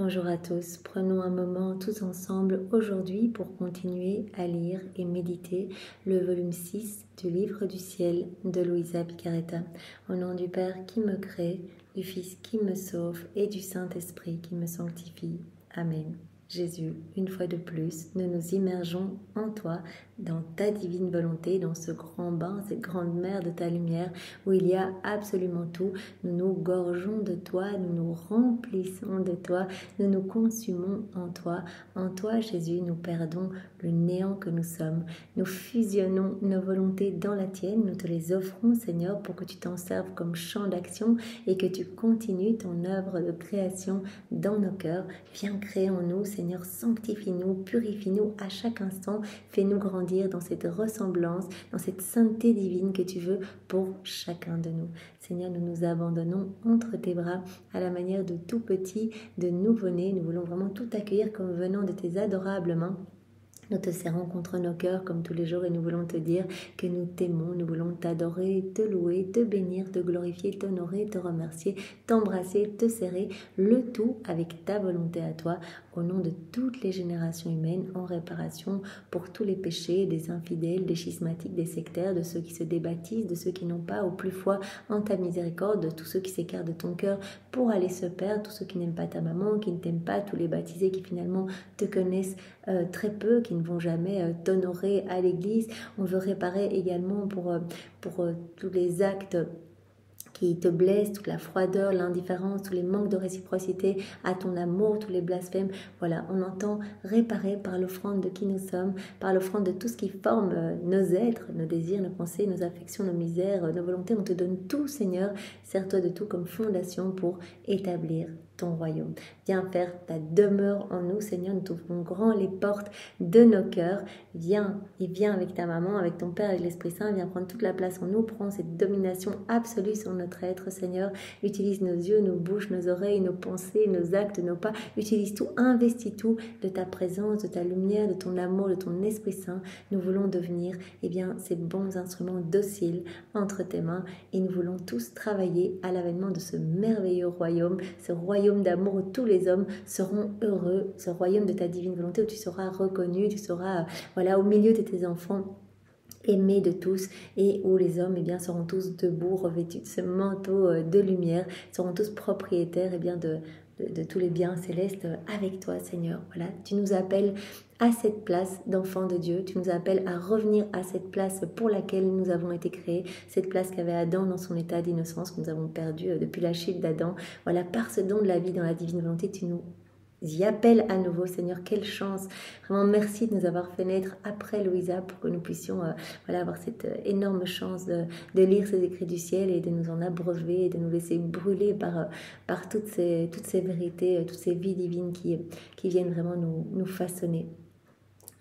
Bonjour à tous, prenons un moment tous ensemble aujourd'hui pour continuer à lire et méditer le volume 6 du livre du ciel de Luisa Picaretta. Au nom du Père qui me crée, du Fils qui me sauve et du Saint-Esprit qui me sanctifie. Amen. Jésus, une fois de plus, nous nous immergeons en toi, dans ta divine volonté, dans ce grand bain, cette grande mer de ta lumière où il y a absolument tout. Nous nous gorgeons de toi, nous nous remplissons de toi, nous nous consumons en toi. En toi, Jésus, nous perdons le néant que nous sommes. Nous fusionnons nos volontés dans la tienne, nous te les offrons, Seigneur, pour que tu t'en serves comme champ d'action et que tu continues ton œuvre de création dans nos cœurs. Viens créer en nous, Seigneur, sanctifie-nous, purifie-nous à chaque instant, fais-nous grandir dans cette ressemblance, dans cette sainteté divine que tu veux pour chacun de nous. Seigneur, nous nous abandonnons entre tes bras à la manière de tout petit, de nouveau-né. Nous voulons vraiment tout accueillir comme venant de tes adorables mains. Nous te serrons contre nos cœurs comme tous les jours et nous voulons te dire que nous t'aimons, nous voulons t'adorer, te louer, te bénir, te glorifier, t'honorer, te remercier, t'embrasser, te serrer, le tout avec ta volonté à toi, au nom de toutes les générations humaines, en réparation pour tous les péchés des infidèles, des schismatiques, des sectaires, de ceux qui se débaptisent, de ceux qui n'ont pas au plus foi en ta miséricorde, de tous ceux qui s'écartent de ton cœur pour aller se perdre, tous ceux qui n'aiment pas ta maman, qui ne t'aiment pas, tous les baptisés qui finalement te connaissent très peu, qui ne vont jamais t'honorer à l'église. On veut réparer également pour tous les actes qui te blessent, toute la froideur, l'indifférence, tous les manques de réciprocité à ton amour, tous les blasphèmes. Voilà, on entend réparer par l'offrande de qui nous sommes, par l'offrande de tout ce qui forme nos êtres, nos désirs, nos pensées, nos affections, nos misères, nos volontés. On te donne tout, Seigneur. Sers-toi de tout comme fondation pour établir ton royaume. Viens faire ta demeure en nous, Seigneur. Nous t'ouvrons grand les portes de nos cœurs. Viens et viens avec ta maman, avec ton Père, avec l'Esprit Saint. Viens prendre toute la place en nous. Prends cette domination absolue sur notre être, Seigneur. Utilise nos yeux, nos bouches, nos oreilles, nos pensées, nos actes, nos pas. Utilise tout, investis tout de ta présence, de ta lumière, de ton amour, de ton Esprit Saint. Nous voulons devenir, ces bons instruments dociles entre tes mains et nous voulons tous travailler à l'avènement de ce merveilleux royaume, ce royaume d'amour où tous les hommes seront heureux, ce royaume de ta divine volonté où tu seras reconnu, tu seras au milieu de tes enfants, aimé de tous, et où les hommes seront tous debout, revêtus de ce manteau de lumière, seront tous propriétaires de tous les biens célestes avec toi, Seigneur. Voilà, tu nous appelles à cette place d'enfant de Dieu, tu nous appelles à revenir à cette place pour laquelle nous avons été créés, cette place qu'avait Adam dans son état d'innocence, que nous avons perdu depuis la chute d'Adam. Voilà, par ce don de la vie dans la divine volonté, tu nous y appelle à nouveau, Seigneur. Quelle chance, vraiment merci de nous avoir fait naître après Louisa pour que nous puissions avoir cette énorme chance de lire ces écrits du ciel et de nous en abreuver et de nous laisser brûler par toutes ces vérités, toutes ces vies divines qui viennent vraiment nous façonner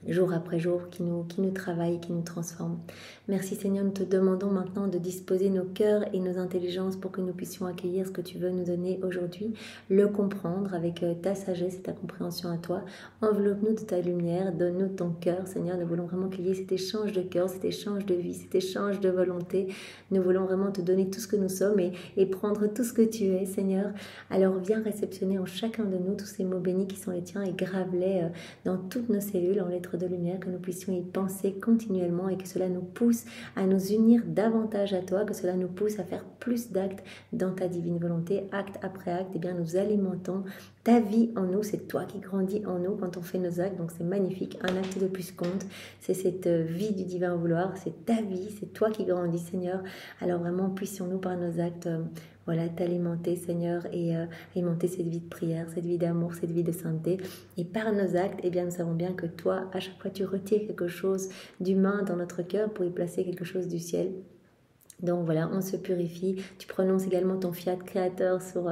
jour après jour, qui nous travaille, qui nous transforme. Merci Seigneur, nous te demandons maintenant de disposer nos cœurs et nos intelligences pour que nous puissions accueillir ce que tu veux nous donner aujourd'hui, le comprendre avec ta sagesse et ta compréhension à toi. Enveloppe-nous de ta lumière, donne-nous ton cœur, Seigneur. Nous voulons vraiment qu'il y ait cet échange de cœur, cet échange de vie, cet échange de volonté. Nous voulons vraiment te donner tout ce que nous sommes et prendre tout ce que tu es, Seigneur. Alors viens réceptionner en chacun de nous tous ces mots bénis qui sont les tiens et grave-les dans toutes nos cellules en lettres de lumière, que nous puissions y penser continuellement et que cela nous pousse à nous unir davantage à toi, que cela nous pousse à faire plus d'actes dans ta divine volonté, acte après acte. Nous alimentons ta vie en nous, c'est toi qui grandis en nous quand on fait nos actes, donc c'est magnifique. Un acte de plus compte, c'est cette vie du divin vouloir, c'est ta vie, c'est toi qui grandis, Seigneur. Alors vraiment puissions-nous par nos actes t'alimenter, Seigneur, et alimenter cette vie de prière, cette vie d'amour, cette vie de sainteté. Et par nos actes, nous savons bien que toi, à chaque fois, tu retires quelque chose d'humain dans notre cœur pour y placer quelque chose du ciel. Donc voilà, on se purifie. Tu prononces également ton fiat créateur sur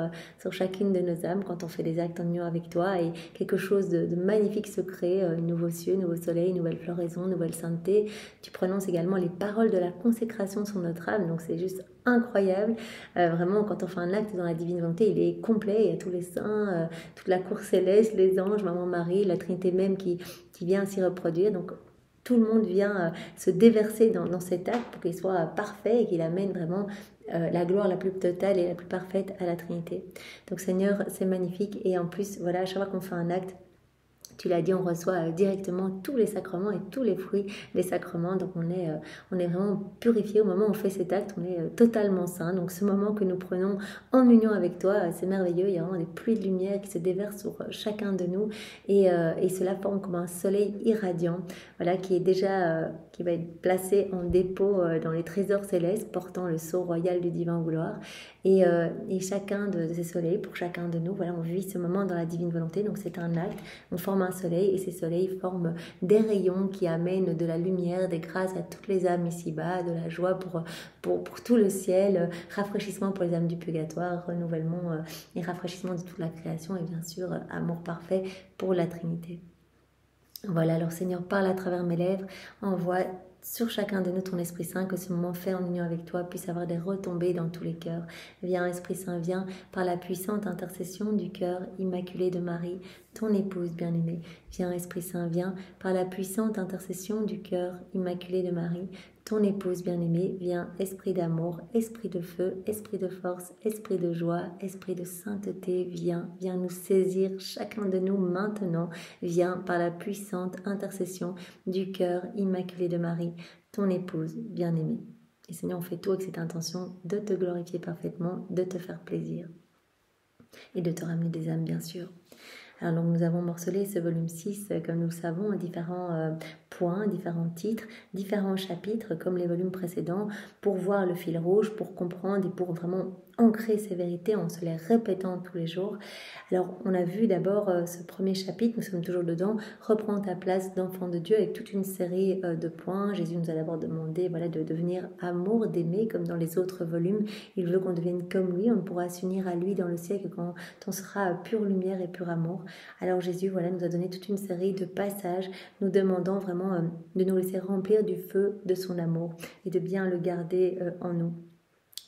chacune de nos âmes quand on fait des actes en union avec toi, et quelque chose de magnifique se crée, nouveaux cieux, nouveau soleil, nouvelle floraison, nouvelle sainteté. Tu prononces également les paroles de la consécration sur notre âme, donc c'est juste incroyable. Vraiment, quand on fait un acte dans la divine volonté, il est complet. Il y a tous les saints, toute la cour céleste, les anges, Maman Marie, la Trinité même qui vient s'y reproduire. Donc tout le monde vient se déverser dans cet acte pour qu'il soit parfait et qu'il amène vraiment la gloire la plus totale et la plus parfaite à la Trinité. Donc Seigneur, c'est magnifique. Et en plus, voilà, à chaque fois qu'on fait un acte, tu l'as dit, on reçoit directement tous les sacrements et tous les fruits des sacrements. Donc on est vraiment purifié au moment où on fait cet acte, on est totalement saint. Donc ce moment que nous prenons en union avec toi, c'est merveilleux. Il y a vraiment des pluies de lumière qui se déversent sur chacun de nous et cela forme comme un soleil irradiant, voilà, qui est déjà, qui va être placé en dépôt dans les trésors célestes, portant le sceau royal du divin vouloir. Et chacun de ces soleils, pour chacun de nous, voilà, on vit ce moment dans la divine volonté. Donc c'est un acte, on forme un soleil et ces soleils forment des rayons qui amènent de la lumière, des grâces à toutes les âmes ici-bas, de la joie pour tout le ciel, rafraîchissement pour les âmes du purgatoire, renouvellement et rafraîchissement de toute la création et bien sûr amour parfait pour la Trinité. Voilà, alors Seigneur, parle à travers mes lèvres, envoie sur chacun de nous ton Esprit Saint, que ce moment fait en union avec toi puisse avoir des retombées dans tous les cœurs. Viens Esprit Saint, viens par la puissante intercession du cœur immaculé de Marie, ton épouse bien-aimée. Viens Esprit Saint, viens par la puissante intercession du cœur immaculé de Marie, ton épouse bien-aimée. Viens Esprit d'amour, Esprit de feu, Esprit de force, Esprit de joie, Esprit de sainteté. Viens nous saisir chacun de nous maintenant. Viens par la puissante intercession du cœur immaculé de Marie, ton épouse bien-aimée. Et Seigneur, on fait tout avec cette intention de te glorifier parfaitement, de te faire plaisir et de te ramener des âmes, bien sûr. Alors donc nous avons morcelé ce volume 6, comme nous le savons, à différents points, différents titres, différents chapitres, comme les volumes précédents, pour voir le fil rouge, pour comprendre et pour vraiment ancrer ces vérités en se les répétant tous les jours. Alors on a vu d'abord ce premier chapitre, nous sommes toujours dedans, reprends ta place d'enfant de Dieu avec toute une série de points. Jésus nous a d'abord demandé de devenir amour, d'aimer comme dans les autres volumes. Il veut qu'on devienne comme lui, on pourra s'unir à lui dans le ciel que quand on sera pure lumière et pur amour. Alors Jésus nous a donné toute une série de passages nous demandant vraiment de nous laisser remplir du feu de son amour et de bien le garder en nous.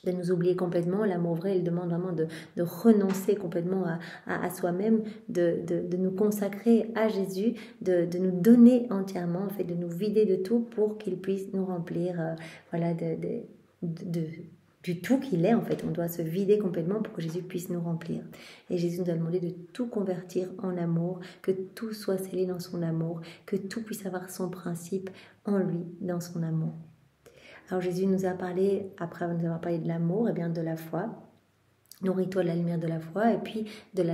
De nous oublier complètement, l'amour vrai, il demande vraiment de renoncer complètement à soi-même, de nous consacrer à Jésus, de nous donner entièrement, en fait, de nous vider de tout pour qu'il puisse nous remplir, du tout qu'il est, en fait. On doit se vider complètement pour que Jésus puisse nous remplir. Et Jésus nous a demandé de tout convertir en amour, que tout soit scellé dans son amour, que tout puisse avoir son principe en lui, dans son amour. Alors Jésus nous a parlé, après nous avoir parlé de l'amour, et bien de la foi. Nourris-toi de la lumière de la foi et puis de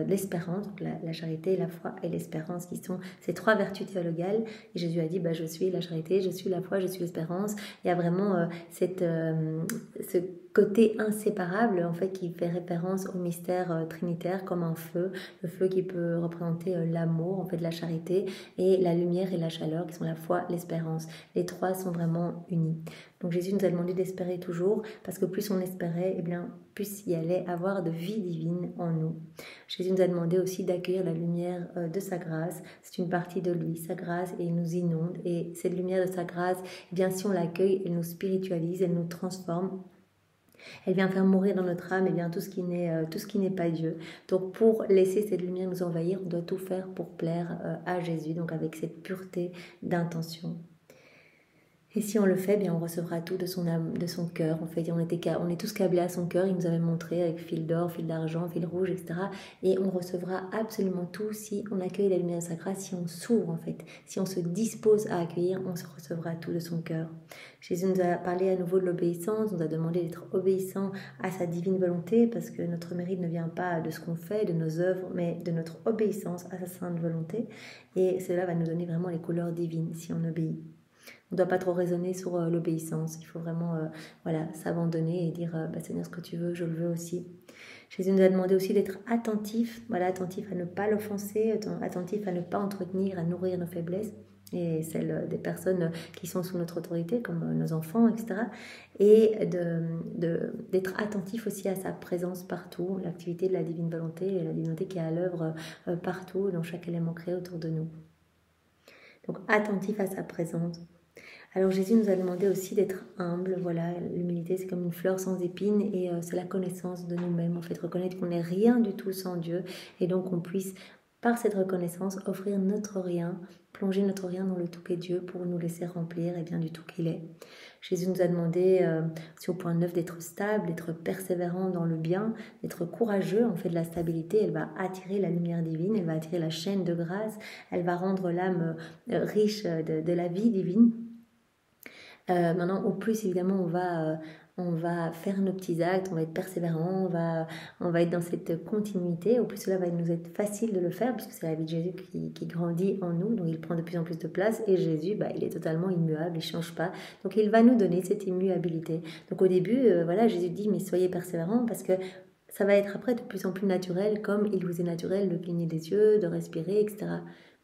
l'espérance, donc la charité, la foi et l'espérance qui sont ces trois vertus théologales. Et Jésus a dit, je suis la charité, je suis la foi, je suis l'espérance. Il y a vraiment ce côté inséparable en fait qui fait référence au mystère trinitaire comme un feu, le feu qui peut représenter l'amour, en fait la charité, et la lumière et la chaleur qui sont la foi, l'espérance. Les trois sont vraiment unis. Donc Jésus nous a demandé d'espérer toujours, parce que plus on espérait, plus il y allait avoir de vie divine en nous. Jésus nous a demandé aussi d'accueillir la lumière de sa grâce. C'est une partie de lui, sa grâce, et il nous inonde. Et cette lumière de sa grâce, si on l'accueille, elle nous spiritualise, elle nous transforme. Elle vient faire mourir dans notre âme tout ce qui n'est pas Dieu. Donc pour laisser cette lumière nous envahir, on doit tout faire pour plaire à Jésus, donc avec cette pureté d'intention. Et si on le fait, on recevra tout de son âme, de son cœur. En fait, on est tous câblés à son cœur. Il nous avait montré avec fil d'or, fil d'argent, fil rouge, etc. Et on recevra absolument tout si on accueille la lumière de sa grâce, si on s'ouvre en fait, si on se dispose à accueillir, on se recevra tout de son cœur. Jésus nous a parlé à nouveau de l'obéissance, nous a demandé d'être obéissant à sa divine volonté, parce que notre mérite ne vient pas de ce qu'on fait, de nos œuvres, mais de notre obéissance à sa sainte volonté. Et cela va nous donner vraiment les couleurs divines si on obéit. On ne doit pas trop raisonner sur l'obéissance. Il faut vraiment s'abandonner et dire Seigneur, ce que tu veux, je le veux aussi. Jésus nous a demandé aussi d'être attentif, attentif à ne pas l'offenser, attentif à ne pas entretenir, à nourrir nos faiblesses et celles des personnes qui sont sous notre autorité, comme nos enfants, etc. Et d'être attentif aussi à sa présence partout, l'activité de la divine volonté, et la divinité qui est à l'œuvre partout, dans chaque élément créé autour de nous. Donc attentif à sa présence. Alors Jésus nous a demandé aussi d'être humble, l'humilité c'est comme une fleur sans épines et c'est la connaissance de nous-mêmes, en fait reconnaître qu'on n'est rien du tout sans Dieu et donc qu'on puisse par cette reconnaissance, offrir notre rien, plonger notre rien dans le tout qu'est Dieu pour nous laisser remplir bien, du tout qu'il est. Jésus nous a demandé, c'est au point 9, d'être stable, d'être persévérant dans le bien, d'être courageux. En fait, de la stabilité, elle va attirer la lumière divine, elle va attirer la chaîne de grâce, elle va rendre l'âme riche de la vie divine. Maintenant, au plus, évidemment, on va faire nos petits actes, on va être persévérant, on va être dans cette continuité. Au plus, cela va nous être facile de le faire, parce que c'est la vie de Jésus qui grandit en nous, donc il prend de plus en plus de place, et Jésus, il est totalement immuable, il ne change pas. Donc il va nous donner cette immuabilité. Donc au début, Jésus dit, mais soyez persévérants, parce que ça va être après de plus en plus naturel, comme il vous est naturel de cligner des yeux, de respirer, etc.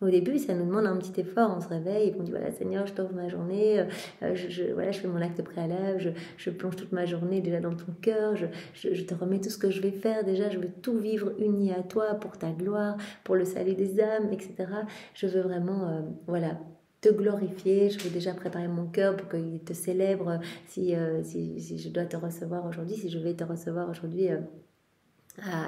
Au début, ça nous demande un petit effort. On se réveille et on dit, voilà, Seigneur, je t'offre ma journée, je fais mon acte préalable, je plonge toute ma journée déjà dans ton cœur, je te remets tout ce que je vais faire. Déjà, je veux tout vivre uni à toi pour ta gloire, pour le salut des âmes, etc. Je veux vraiment, te glorifier. Je veux déjà préparer mon cœur pour qu'il te célèbre si je dois te recevoir aujourd'hui, si je vais te recevoir aujourd'hui.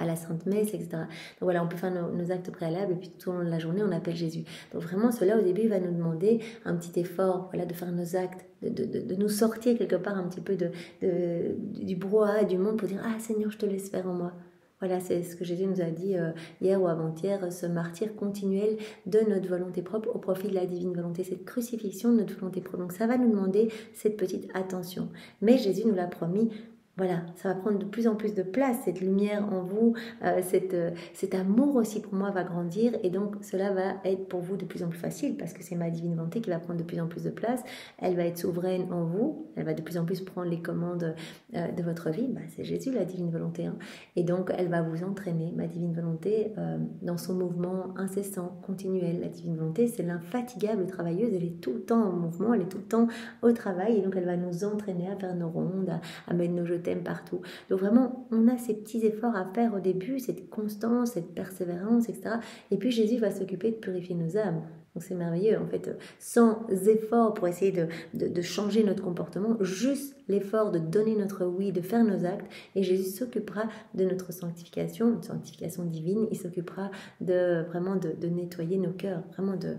À la Sainte Messe, etc. Donc voilà, on peut faire nos actes préalables et puis tout au long de la journée, on appelle Jésus. Donc vraiment, cela au début, il va nous demander un petit effort, de faire nos actes, de nous sortir quelque part un petit peu du brouhaha du monde pour dire « Ah Seigneur, je te laisse faire en moi ». Voilà, c'est ce que Jésus nous a dit hier ou avant-hier, ce martyre continuel de notre volonté propre au profit de la divine volonté, cette crucifixion de notre volonté propre. Donc ça va nous demander cette petite attention. Mais Jésus nous l'a promis. Voilà, ça va prendre de plus en plus de place, cette lumière en vous, cet amour aussi pour moi va grandir et donc cela va être pour vous de plus en plus facile parce que c'est ma divine volonté qui va prendre de plus en plus de place, elle va être souveraine en vous, elle va de plus en plus prendre les commandes de votre vie, c'est Jésus la divine volonté, hein. Et donc elle va vous entraîner, ma divine volonté, dans son mouvement incessant, continuel. La divine volonté, c'est l'infatigable travailleuse, elle est tout le temps en mouvement, elle est tout le temps au travail et donc elle va nous entraîner à faire nos rondes, à mettre nos jetés partout. Donc vraiment, on a ces petits efforts à faire au début, cette constance, cette persévérance, etc. Et puis Jésus va s'occuper de purifier nos âmes. Donc c'est merveilleux, en fait, sans effort pour essayer de changer notre comportement, juste l'effort de donner notre oui, de faire nos actes, et Jésus s'occupera de notre sanctification, une sanctification divine, il s'occupera vraiment de nettoyer nos cœurs, vraiment de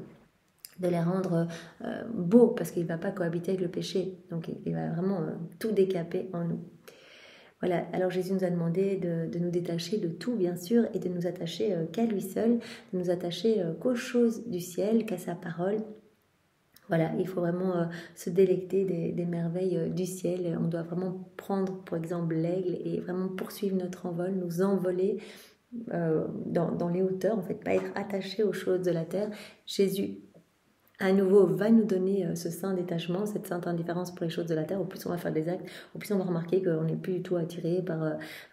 les rendre beaux, parce qu'il ne va pas cohabiter avec le péché, donc il va vraiment tout décaper en nous. Voilà, alors Jésus nous a demandé de nous détacher de tout, bien sûr, et de nous attacher qu'à lui seul, de nous attacher qu'aux choses du ciel, qu'à sa parole. Voilà, il faut vraiment se délecter des merveilles du ciel. On doit vraiment prendre, pour exemple, l'aigle et vraiment poursuivre notre envol, nous envoler dans les hauteurs, en fait, pas être attaché aux choses de la terre. Jésus à nouveau va nous donner ce saint détachement, cette sainte indifférence pour les choses de la terre. Au plus on va faire des actes, au plus on va remarquer qu'on n'est plus du tout attiré par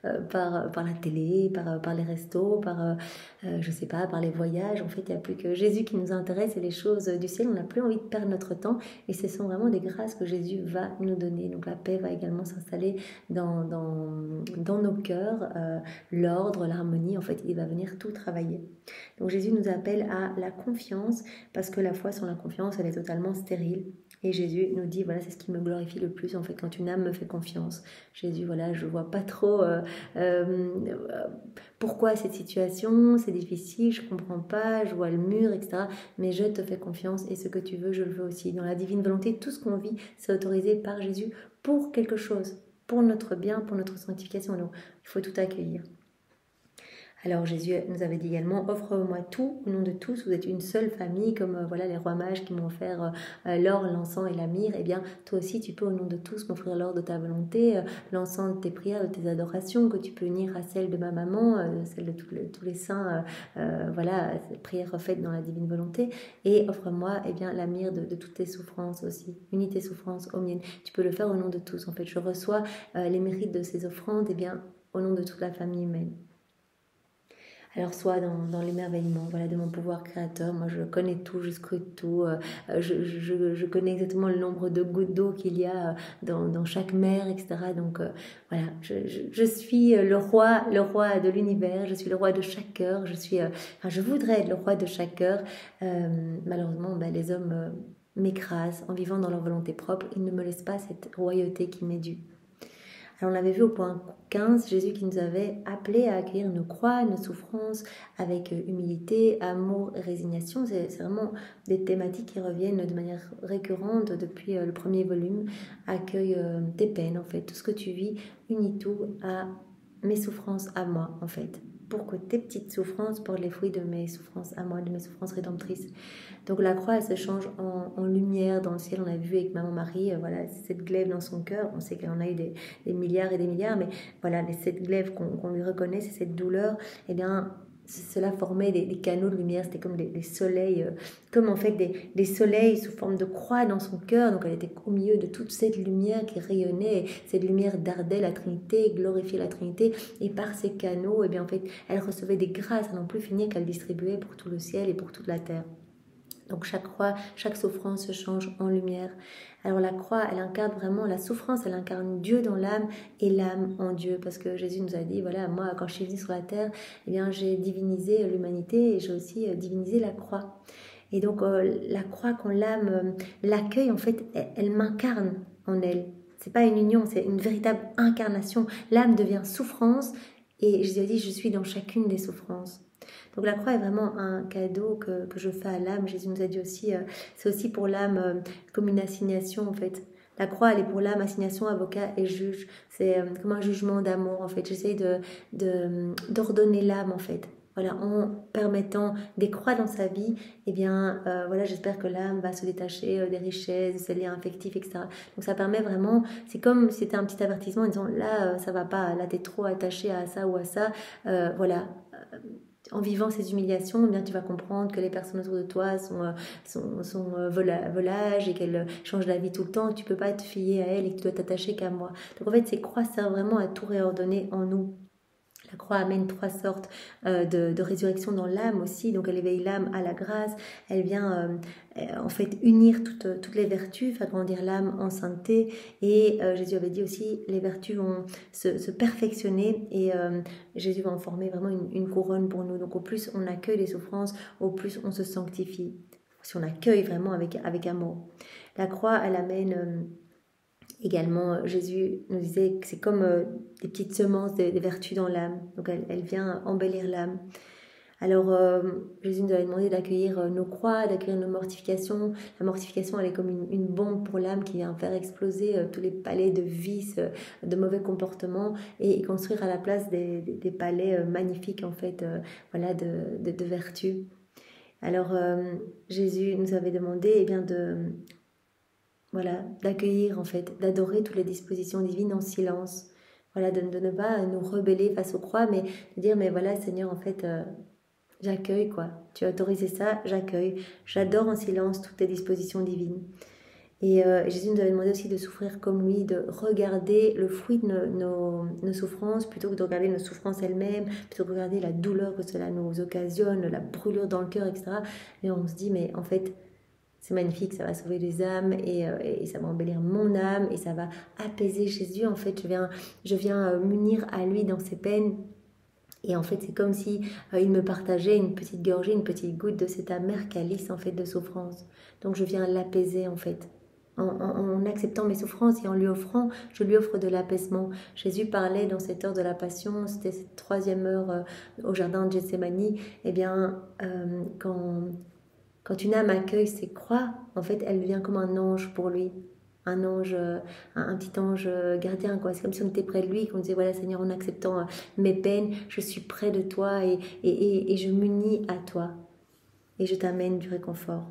la télé, par les restos, par les voyages. En fait, il n'y a plus que Jésus qui nous intéresse et les choses du ciel. On n'a plus envie de perdre notre temps et ce sont vraiment des grâces que Jésus va nous donner. Donc la paix va également s'installer dans nos cœurs, l'ordre, l'harmonie. En fait, il va venir tout travailler. Donc Jésus nous appelle à la confiance parce que la foi sans la confiance, elle est totalement stérile. Et Jésus nous dit, voilà, c'est ce qui me glorifie le plus, en fait, quand une âme me fait confiance. Jésus, voilà, je vois pas trop pourquoi cette situation, c'est difficile, je comprends pas, je vois le mur, etc. Mais je te fais confiance et ce que tu veux, je le veux aussi. Dans la divine volonté, tout ce qu'on vit, c'est autorisé par Jésus pour quelque chose, pour notre bien, pour notre sanctification. Donc, il faut tout accueillir. Alors Jésus nous avait dit également, offre-moi tout au nom de tous, vous êtes une seule famille, comme les rois mages qui m'ont offert l'or, l'encens et la myrrhe, eh bien toi aussi tu peux au nom de tous m'offrir l'or de ta volonté, l'encens de tes prières, de tes adorations, que tu peux unir à celle de ma maman, celle de tous les saints, cette prière faite dans la divine volonté, et offre-moi la myrrhe de toutes tes souffrances aussi, unis tes souffrances aux miennes, tu peux le faire au nom de tous, en fait je reçois les mérites de ces offrandes, au nom de toute la famille humaine. Alors soit dans l'émerveillement de mon pouvoir créateur, moi je connais tout, je scrute tout, je connais exactement le nombre de gouttes d'eau qu'il y a dans chaque mer, etc. Donc je suis le roi de l'univers, je suis le roi de chaque cœur, je voudrais être le roi de chaque cœur. Malheureusement, les hommes m'écrasent en vivant dans leur volonté propre, ils ne me laissent pas cette royauté qui m'est due. Alors on avait vu au point 15, Jésus qui nous avait appelé à accueillir nos croix, nos souffrances avec humilité, amour et résignation. C'est vraiment des thématiques qui reviennent de manière récurrente depuis le premier volume. Accueille tes peines en fait, tout ce que tu vis, unis tout à mes souffrances à moi en fait. Pour que tes petites souffrances portent les fruits de mes souffrances à moi, de mes souffrances rédemptrices. Donc la croix, elle se change en lumière dans le ciel. On a vu avec Maman Marie, voilà, cette glaive dans son cœur. On sait qu'elle en a eu des milliards et des milliards, mais voilà, cette glaive qu'on lui reconnaît, c'est cette douleur. Eh bien, cela formait des canaux de lumière. C'était comme des soleils, comme en fait des soleils sous forme de croix dans son cœur. Donc elle était au milieu de toute cette lumière qui rayonnait. Cette lumière dardait la Trinité, glorifiait la Trinité. Et par ces canaux, eh bien, en fait, elle recevait des grâces à n'en plus finir qu'elle distribuait pour tout le ciel et pour toute la terre. Donc chaque croix, chaque souffrance se change en lumière. Alors la croix, elle incarne vraiment la souffrance, elle incarne Dieu dans l'âme et l'âme en Dieu. Parce que Jésus nous a dit, voilà, moi quand je suis venu sur la terre, eh bien j'ai divinisé l'humanité et j'ai aussi divinisé la croix. Et donc la croix, quand l'âme l'accueille, en fait, elle m'incarne en elle. C'est pas une union, c'est une véritable incarnation. L'âme devient souffrance et Jésus a dit, je suis dans chacune des souffrances. Donc la croix est vraiment un cadeau que je fais à l'âme. Jésus nous a dit aussi, c'est aussi pour l'âme comme une assignation en fait. La croix, elle est pour l'âme, assignation, avocat et juge. C'est comme un jugement d'amour en fait. J'essaye d'ordonner l'âme en fait. Voilà, en permettant des croix dans sa vie, eh bien, voilà, j'espère que l'âme va se détacher des richesses, de ses liens affectifs, etc. Donc ça permet vraiment, c'est comme si c'était un petit avertissement en disant, là, ça va pas, là, t'es trop attaché à ça ou à ça, voilà. En vivant ces humiliations, eh bien, tu vas comprendre que les personnes autour de toi sont volages et qu'elles changent la vie tout le temps, que tu ne peux pas te fier à elles et que tu dois t'attacher qu'à moi. Donc en fait, ces croix servent vraiment à tout réordonner en nous. La croix amène 3 sortes de résurrection dans l'âme aussi, donc elle éveille l'âme à la grâce, elle vient en fait unir toutes les vertus, faire grandir l'âme en sainteté, et Jésus avait dit aussi, les vertus vont se perfectionner, et Jésus va en former vraiment une couronne pour nous. Donc au plus on accueille les souffrances, au plus on se sanctifie, si on accueille vraiment avec amour. La croix, elle amène... Également, Jésus nous disait que c'est comme des petites semences des vertus dans l'âme. Donc, elle vient embellir l'âme. Alors, Jésus nous avait demandé d'accueillir nos croix, d'accueillir nos mortifications. La mortification, elle est comme une bombe pour l'âme qui vient faire exploser tous les palais de vices, de mauvais comportements et construire à la place des palais magnifiques, en fait, voilà, de vertus. Alors, Jésus nous avait demandé, eh bien, voilà, d'accueillir en fait, d'adorer toutes les dispositions divines en silence. Voilà, de ne pas nous rebeller face aux croix, mais de dire, mais voilà, Seigneur, en fait, j'accueille quoi. Tu as autorisé ça, j'accueille. J'adore en silence toutes tes dispositions divines. Et Jésus nous avait demandé aussi de souffrir comme lui, de regarder le fruit de nos souffrances, plutôt que de regarder nos souffrances elles-mêmes, plutôt que de regarder la douleur que cela nous occasionne, la brûlure dans le cœur, etc. Et on se dit, mais en fait, c'est magnifique, ça va sauver les âmes et ça va embellir mon âme et ça va apaiser Jésus. En fait, je viens m'unir à lui dans ses peines. Et en fait, c'est comme si il me partageait une petite gorgée, une petite goutte de cet amer calice en fait de souffrance. Donc je viens l'apaiser en fait. En acceptant mes souffrances et en lui offrant, je lui offre de l'apaisement. Jésus parlait dans cette heure de la passion, c'était cette 3e heure au jardin de Gethsémani. Eh bien, quand une âme accueille ses croix, en fait, elle devient comme un ange pour lui. Un ange, un petit ange gardien, quoi. C'est comme si on était près de lui, qu'on disait, voilà Seigneur, en acceptant mes peines, je suis près de toi et je m'unis à toi. Et je t'amène du réconfort.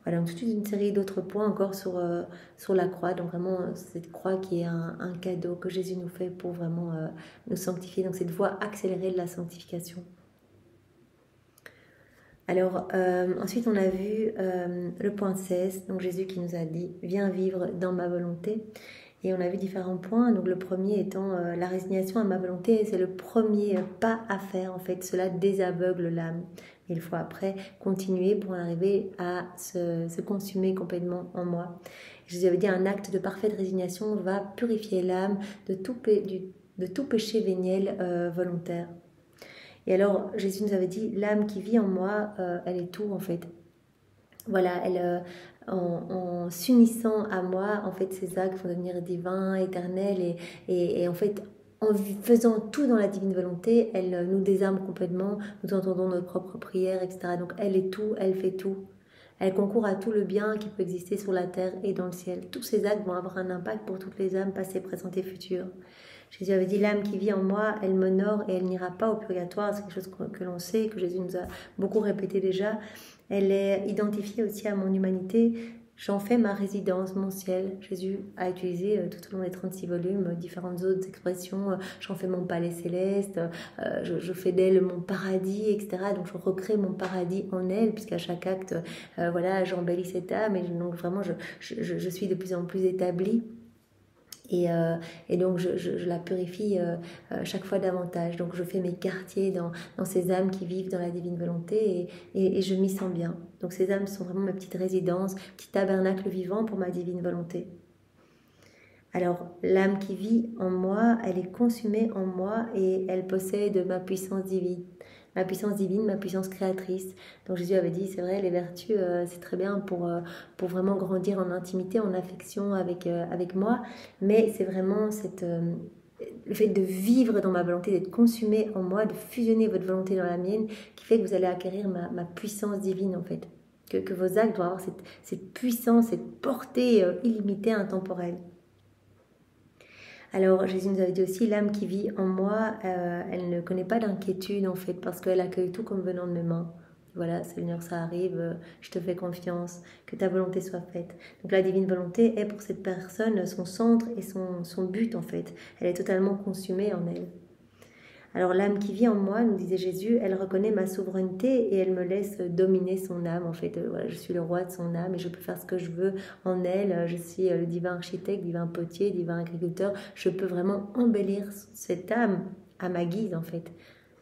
Voilà, donc toute une série d'autres points encore sur la croix. Donc vraiment, cette croix qui est un cadeau que Jésus nous fait pour vraiment nous sanctifier. Donc cette voie accélérée de la sanctification. Alors, ensuite, on a vu le point 16, donc Jésus qui nous a dit « Viens vivre dans ma volonté ». Et on a vu différents points, donc le premier étant la résignation à ma volonté, c'est le premier pas à faire, en fait, cela désaveugle l'âme. Et il faut après continuer pour arriver à se consumer complètement en moi. Jésus avait dit « Un acte de parfaite résignation va purifier l'âme de tout péché véniel volontaire ». Et alors, Jésus nous avait dit, l'âme qui vit en moi, elle est tout en fait. voilà, en s'unissant à moi, en fait, ces actes vont devenir divins, éternels, et en fait, en faisant tout dans la divine volonté, elle nous désarme complètement, nous entendons notre propre prière, etc. Donc elle est tout, elle fait tout. Elle concourt à tout le bien qui peut exister sur la terre et dans le ciel. Tous ces actes vont avoir un impact pour toutes les âmes passées, présentes et futures. Jésus avait dit, l'âme qui vit en moi, elle m'honore et elle n'ira pas au purgatoire. C'est quelque chose que l'on sait, que Jésus nous a beaucoup répété déjà. Elle est identifiée aussi à mon humanité. J'en fais ma résidence, mon ciel. Jésus a utilisé tout au long des 36 volumes différentes autres expressions. J'en fais mon palais céleste, je fais d'elle mon paradis, etc. Donc je recrée mon paradis en elle, puisqu'à chaque acte, voilà, j'embellis cette âme. Et donc vraiment, je suis de plus en plus établie. Et donc je la purifie chaque fois davantage. Donc je fais mes quartiers dans ces âmes qui vivent dans la divine volonté et je m'y sens bien. Donc ces âmes sont vraiment ma petite résidence, petit tabernacle vivant pour ma divine volonté. Alors l'âme qui vit en moi, elle est consumée en moi et elle possède ma puissance divine. Ma puissance divine, ma puissance créatrice. Donc Jésus avait dit, c'est vrai, les vertus, c'est très bien pour vraiment grandir en intimité, en affection avec moi, mais c'est vraiment le fait de vivre dans ma volonté, d'être consumé en moi, de fusionner votre volonté dans la mienne, qui fait que vous allez acquérir ma puissance divine en fait. Que vos actes doivent avoir cette puissance, cette portée illimitée, intemporelle. Alors Jésus nous avait dit aussi, l'âme qui vit en moi, elle ne connaît pas d'inquiétude en fait, parce qu'elle accueille tout comme venant de mes mains. Voilà, Seigneur, ça arrive, je te fais confiance, que ta volonté soit faite. Donc la divine volonté est pour cette personne son centre et son but en fait. Elle est totalement consumée en elle. Alors l'âme qui vit en moi, nous disait Jésus, elle reconnaît ma souveraineté et elle me laisse dominer son âme. En fait, voilà, je suis le roi de son âme et je peux faire ce que je veux en elle. Je suis le divin architecte, divin potier, divin agriculteur. Je peux vraiment embellir cette âme à ma guise en fait.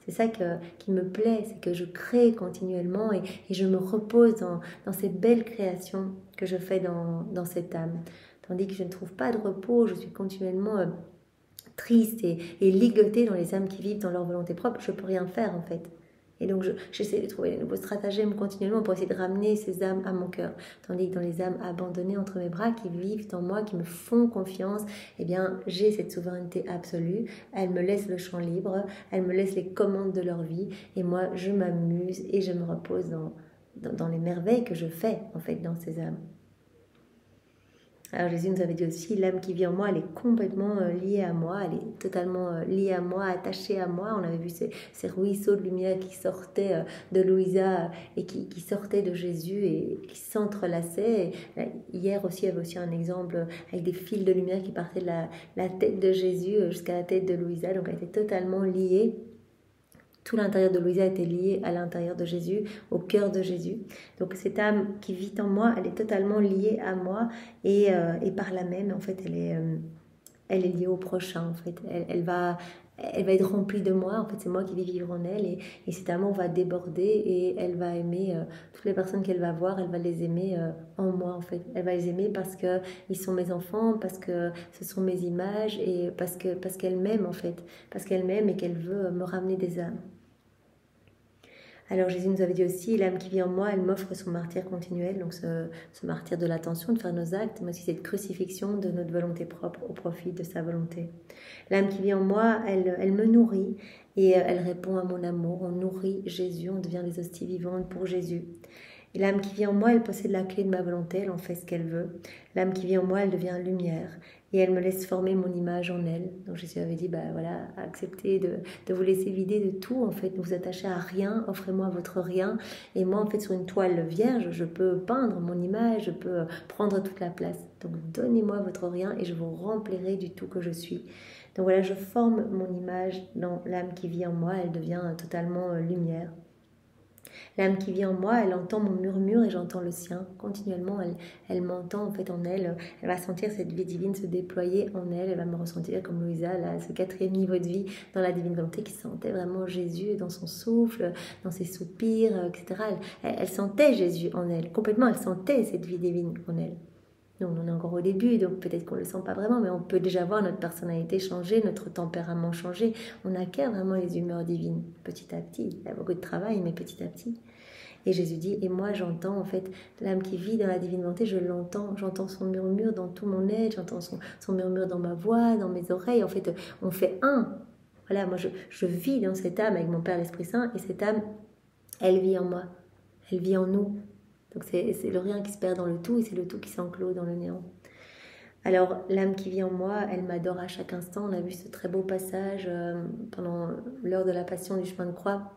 C'est ça qui me plaît, c'est que je crée continuellement et je me repose dans ces belles créations que je fais dans cette âme. Tandis que je ne trouve pas de repos, je suis continuellement triste et ligotée dans les âmes qui vivent dans leur volonté propre, je ne peux rien faire en fait. Et donc j'essaie de trouver des nouveaux stratagèmes continuellement pour essayer de ramener ces âmes à mon cœur. Tandis que dans les âmes abandonnées entre mes bras, qui vivent en moi, qui me font confiance, eh bien j'ai cette souveraineté absolue. Elles me laissent le champ libre, elles me laissent les commandes de leur vie. Et moi je m'amuse et je me repose dans les merveilles que je fais en fait dans ces âmes. Alors Jésus nous avait dit aussi, l'âme qui vit en moi, elle est complètement liée à moi, elle est totalement liée à moi, attachée à moi. On avait vu ces ruisseaux de lumière qui sortaient de Louisa et qui sortaient de Jésus et qui s'entrelaçaient. Hier aussi, il y avait aussi un exemple avec des fils de lumière qui partaient de la tête de Jésus jusqu'à la tête de Louisa. Donc elle était totalement liée. Tout l'intérieur de Louisa était lié à l'intérieur de Jésus, au cœur de Jésus. Donc cette âme qui vit en moi, elle est totalement liée à moi et par là même, en fait, elle est liée au prochain. En fait, elle va être remplie de moi. En fait, c'est moi qui vais vivre en elle et cet amour va déborder et elle va aimer toutes les personnes qu'elle va voir. Elle va les aimer en moi. En fait, elle va les aimer parce que ils sont mes enfants, parce que ce sont mes images et parce qu'elle m'aime en fait, parce qu'elle m'aime et qu'elle veut me ramener des âmes. Alors Jésus nous avait dit aussi, l'âme qui vit en moi, elle m'offre son martyre continuel, donc ce martyre de l'attention, de faire nos actes, mais aussi cette crucifixion de notre volonté propre au profit de sa volonté. L'âme qui vit en moi, elle me nourrit et elle répond à mon amour. On nourrit Jésus, on devient des hosties vivantes pour Jésus. Et l'âme qui vit en moi, elle possède la clé de ma volonté, elle en fait ce qu'elle veut. L'âme qui vit en moi, elle devient lumière et elle me laisse former mon image en elle. Donc Jésus avait dit, voilà, acceptez de vous laisser vider de tout, en fait, ne vous attachez à rien, offrez-moi votre rien. Et moi, en fait, sur une toile vierge, je peux peindre mon image, je peux prendre toute la place. Donc donnez-moi votre rien et je vous remplirai du tout que je suis. Donc voilà, je forme mon image dans l'âme qui vit en moi, elle devient totalement lumière. L'âme qui vit en moi, elle entend mon murmure et j'entends le sien. Continuellement, elle m'entend en fait en elle. Elle va sentir cette vie divine se déployer en elle. Elle va me ressentir comme Louisa, là, ce 4e niveau de vie dans la divine volonté qui sentait vraiment Jésus dans son souffle, dans ses soupirs, etc. Elle sentait Jésus en elle. Complètement, elle sentait cette vie divine en elle. Nous, on en est encore au début, donc peut-être qu'on ne le sent pas vraiment, mais on peut déjà voir notre personnalité changer, notre tempérament changer. On acquiert vraiment les humeurs divines, petit à petit. Il y a beaucoup de travail, mais petit à petit. Et Jésus dit, et moi j'entends en fait l'âme qui vit dans la divine volonté, je l'entends, j'entends son murmure dans tout mon être, j'entends son murmure dans ma voix, dans mes oreilles. En fait, on fait un. Voilà, moi je vis dans cette âme avec mon Père l'Esprit Saint, et cette âme, elle vit en moi, elle vit en nous. Donc c'est le rien qui se perd dans le tout, et c'est le tout qui s'enclôt dans le néant. Alors, l'âme qui vit en moi, elle m'adore à chaque instant. On a vu ce très beau passage pendant l'heure de la passion du chemin de croix,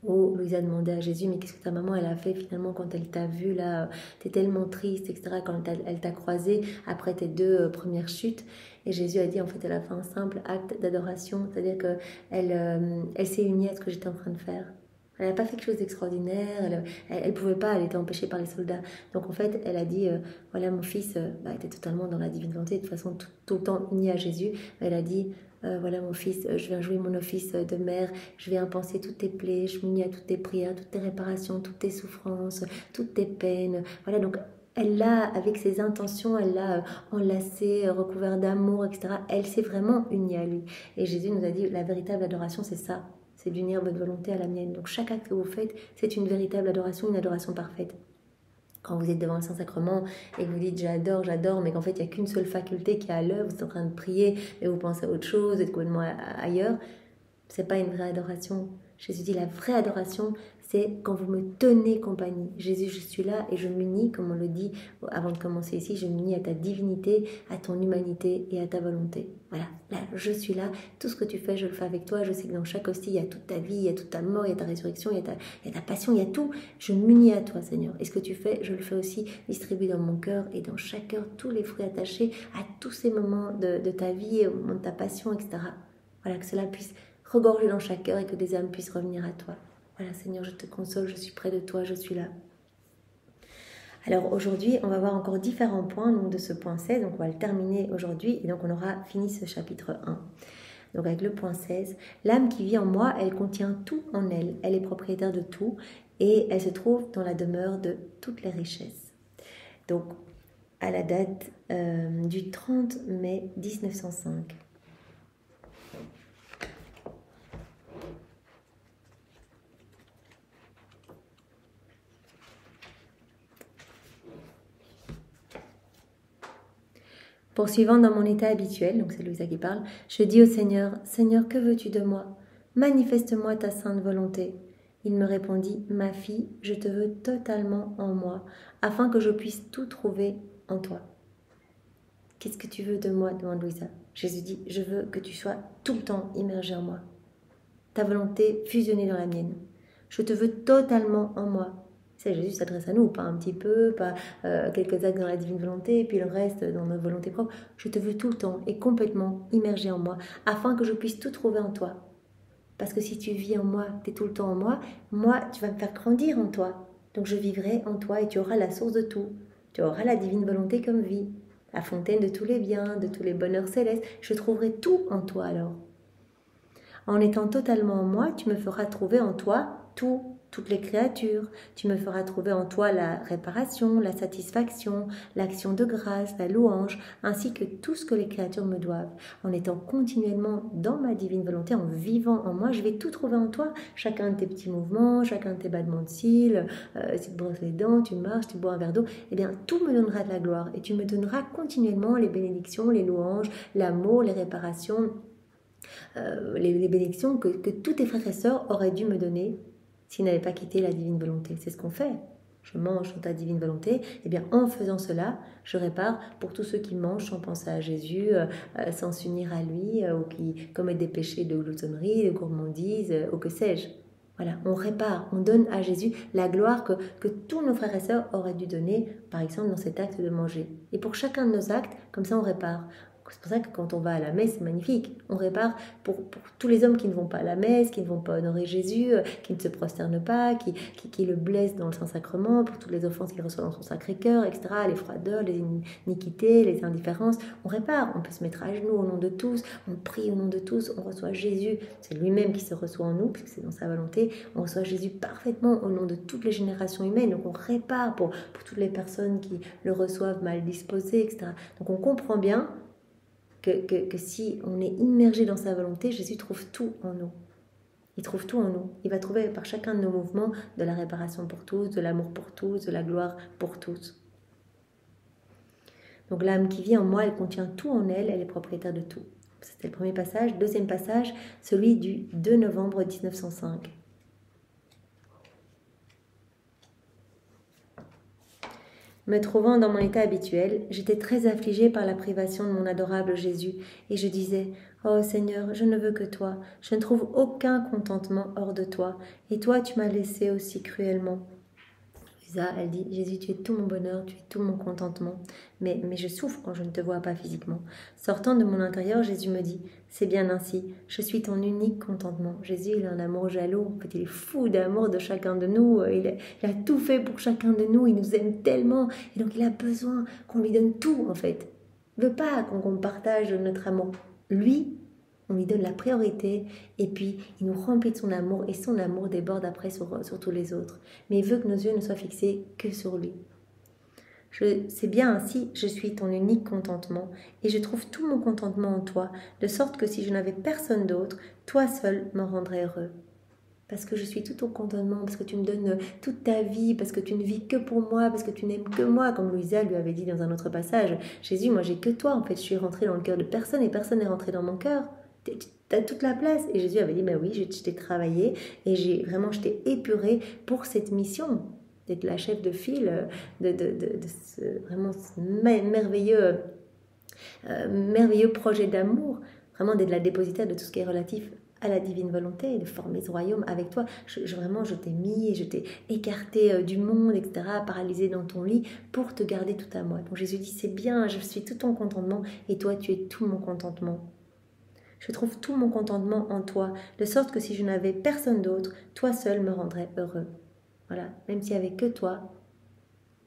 où Louise a demandé à Jésus, mais qu'est-ce que ta maman elle a fait finalement quand elle t'a vu là, t'es tellement triste, etc., quand elle t'a croisé après tes deux premières chutes. Et Jésus a dit, en fait, elle a fait un simple acte d'adoration, c'est-à-dire qu'elle s'est unie à ce que j'étais en train de faire. Elle n'a pas fait quelque chose d'extraordinaire, elle pouvait pas, elle était empêchée par les soldats. Donc en fait, elle a dit, voilà, mon fils était totalement dans la divine volonté, de toute façon tout le temps uni à Jésus. Elle a dit, voilà mon fils, je viens jouer mon office de mère, je viens penser toutes tes plaies, je m'unis à toutes tes prières, toutes tes réparations, toutes tes souffrances, toutes tes peines. Voilà, donc elle l'a, avec ses intentions, elle l'a enlacé, recouvert d'amour, etc. Elle s'est vraiment unie à lui. Et Jésus nous a dit, la véritable adoration, c'est ça. C'est d'unir votre volonté à la mienne. Donc chaque acte que vous faites, c'est une véritable adoration, une adoration parfaite. Quand vous êtes devant le Saint-Sacrement et que vous dites j'adore, j'adore, mais qu'en fait il n'y a qu'une seule faculté qui est à l'œuvre, vous êtes en train de prier et vous pensez à autre chose, vous êtes complètement ailleurs, c'est pas une vraie adoration. Jésus dit la vraie adoration, c'est quand vous me tenez compagnie. Jésus, je suis là et je m'unis, comme on le dit avant de commencer ici, je m'unis à ta divinité, à ton humanité et à ta volonté. Voilà, là, je suis là, tout ce que tu fais, je le fais avec toi. Je sais que dans chaque hostie, il y a toute ta vie, il y a toute ta mort, il y a ta résurrection, il y a ta passion, il y a tout. Je m'unis à toi, Seigneur. Et ce que tu fais, je le fais aussi distribué dans mon cœur et dans chaque cœur, tous les fruits attachés à tous ces moments de ta vie, au moment de ta passion, etc. Voilà, que cela puisse regorger dans chaque cœur et que des âmes puissent revenir à toi. Voilà, Seigneur, je te console, je suis près de toi, je suis là. Alors aujourd'hui, on va voir encore différents points donc, de ce point 16, donc on va le terminer aujourd'hui et donc on aura fini ce chapitre 1. Donc avec le point 16, l'âme qui vit en moi, elle contient tout en elle, elle est propriétaire de tout et elle se trouve dans la demeure de toutes les richesses. Donc à la date du 30 mai 1905. Poursuivant dans mon état habituel, donc c'est Louisa qui parle, je dis au Seigneur, « Seigneur, que veux-tu de moi? Manifeste-moi ta sainte volonté. » Il me répondit, « Ma fille, je te veux totalement en moi, afin que je puisse tout trouver en toi. » « Qu'est-ce que tu veux de moi ?» demande Louisa. Jésus dit, « Je veux que tu sois tout le temps immergé en moi. Ta volonté fusionnée dans la mienne. Je te veux totalement en moi. » C'est Jésus s'adresse à nous, pas un petit peu, pas quelques actes dans la divine volonté, et puis le reste dans notre volonté propre. Je te veux tout le temps et complètement immergé en moi, afin que je puisse tout trouver en toi. Parce que si tu vis en moi, tu es tout le temps en moi, tu vas me faire grandir en toi. Donc je vivrai en toi et tu auras la source de tout. Tu auras la divine volonté comme vie, la fontaine de tous les biens, de tous les bonheurs célestes. Je trouverai tout en toi alors. En étant totalement en moi, tu me feras trouver en toi toutes les créatures. Tu me feras trouver en toi la réparation, la satisfaction, l'action de grâce, la louange, ainsi que tout ce que les créatures me doivent. En étant continuellement dans ma divine volonté, en vivant en moi, je vais tout trouver en toi. Chacun de tes petits mouvements, chacun de tes battements de cils, si tu te brosses les dents, tu marches, tu bois un verre d'eau, eh bien tout me donnera de la gloire. Et tu me donneras continuellement les bénédictions, les louanges, l'amour, les réparations, les bénédictions que tous tes frères et sœurs auraient dû me donner s'ils n'avaient pas quitté la divine volonté. C'est ce qu'on fait. Je mange dans ta divine volonté. Et bien, en faisant cela, je répare pour tous ceux qui mangent sans penser à Jésus, sans s'unir à lui, ou qui commettent des péchés de gloutonnerie, de gourmandise, ou que sais-je. Voilà, on répare, on donne à Jésus la gloire que tous nos frères et sœurs auraient dû donner, par exemple, dans cet acte de manger. Et pour chacun de nos actes, comme ça, on répare. C'est pour ça que quand on va à la messe, c'est magnifique. On répare pour tous les hommes qui ne vont pas à la messe, qui ne vont pas honorer Jésus, qui ne se prosternent pas, qui le blessent dans le Saint-Sacrement, pour toutes les offenses qu'il reçoit dans son Sacré-Cœur, etc., les froideurs, les iniquités, les indifférences. On répare, on peut se mettre à genoux au nom de tous, on prie au nom de tous, on reçoit Jésus. C'est lui-même qui se reçoit en nous, puisque c'est dans sa volonté. On reçoit Jésus parfaitement au nom de toutes les générations humaines. Donc on répare pour toutes les personnes qui le reçoivent mal disposées, etc. Donc on comprend bien que si on est immergé dans sa volonté, Jésus trouve tout en nous. Il trouve tout en nous. Il va trouver par chacun de nos mouvements de la réparation pour tous, de l'amour pour tous, de la gloire pour tous. Donc l'âme qui vit en moi, elle contient tout en elle, elle est propriétaire de tout. C'était le premier passage. Deuxième passage, celui du 2 novembre 1905. Me trouvant dans mon état habituel, j'étais très affligée par la privation de mon adorable Jésus, et je disais « Oh Seigneur, je ne veux que toi, je ne trouve aucun contentement hors de toi, et toi tu m'as laissé aussi cruellement. » Lisa, elle dit « Jésus, tu es tout mon bonheur, tu es tout mon contentement, mais je souffre quand je ne te vois pas physiquement. » Sortant de mon intérieur, Jésus me dit « C'est bien ainsi, je suis ton unique contentement. » Jésus, il a un amour jaloux, en fait, il est fou d'amour de chacun de nous, il a tout fait pour chacun de nous, il nous aime tellement, et donc il a besoin qu'on lui donne tout, en fait. Il ne veut pas qu'on partage notre amour. Lui, on lui donne la priorité et puis il nous remplit de son amour et son amour déborde après sur tous les autres. Mais il veut que nos yeux ne soient fixés que sur lui. C'est bien ainsi, je suis ton unique contentement et je trouve tout mon contentement en toi, de sorte que si je n'avais personne d'autre, toi seul me rendrais heureux. Parce que je suis tout ton contentement, parce que tu me donnes toute ta vie, parce que tu ne vis que pour moi, parce que tu n'aimes que moi, comme Louisa lui avait dit dans un autre passage. Jésus, moi j'ai que toi, en fait, je suis rentrée dans le cœur de personne et personne n'est rentré dans mon cœur. Tu as toute la place. Et Jésus avait dit, ben oui, je t'ai travaillé et je t'ai épuré pour cette mission, d'être la chef de file, de vraiment ce merveilleux projet d'amour, vraiment d'être la dépositaire de tout ce qui est relatif à la divine volonté, de former ce royaume avec toi. Vraiment, je t'ai mis et je t'ai écarté du monde, etc., paralysé dans ton lit pour te garder tout à moi. Donc Jésus dit, c'est bien, je suis tout ton contentement et toi, tu es tout mon contentement. Je trouve tout mon contentement en toi, de sorte que si je n'avais personne d'autre, toi seul me rendrais heureux. Voilà, même s'il n'y avait que toi,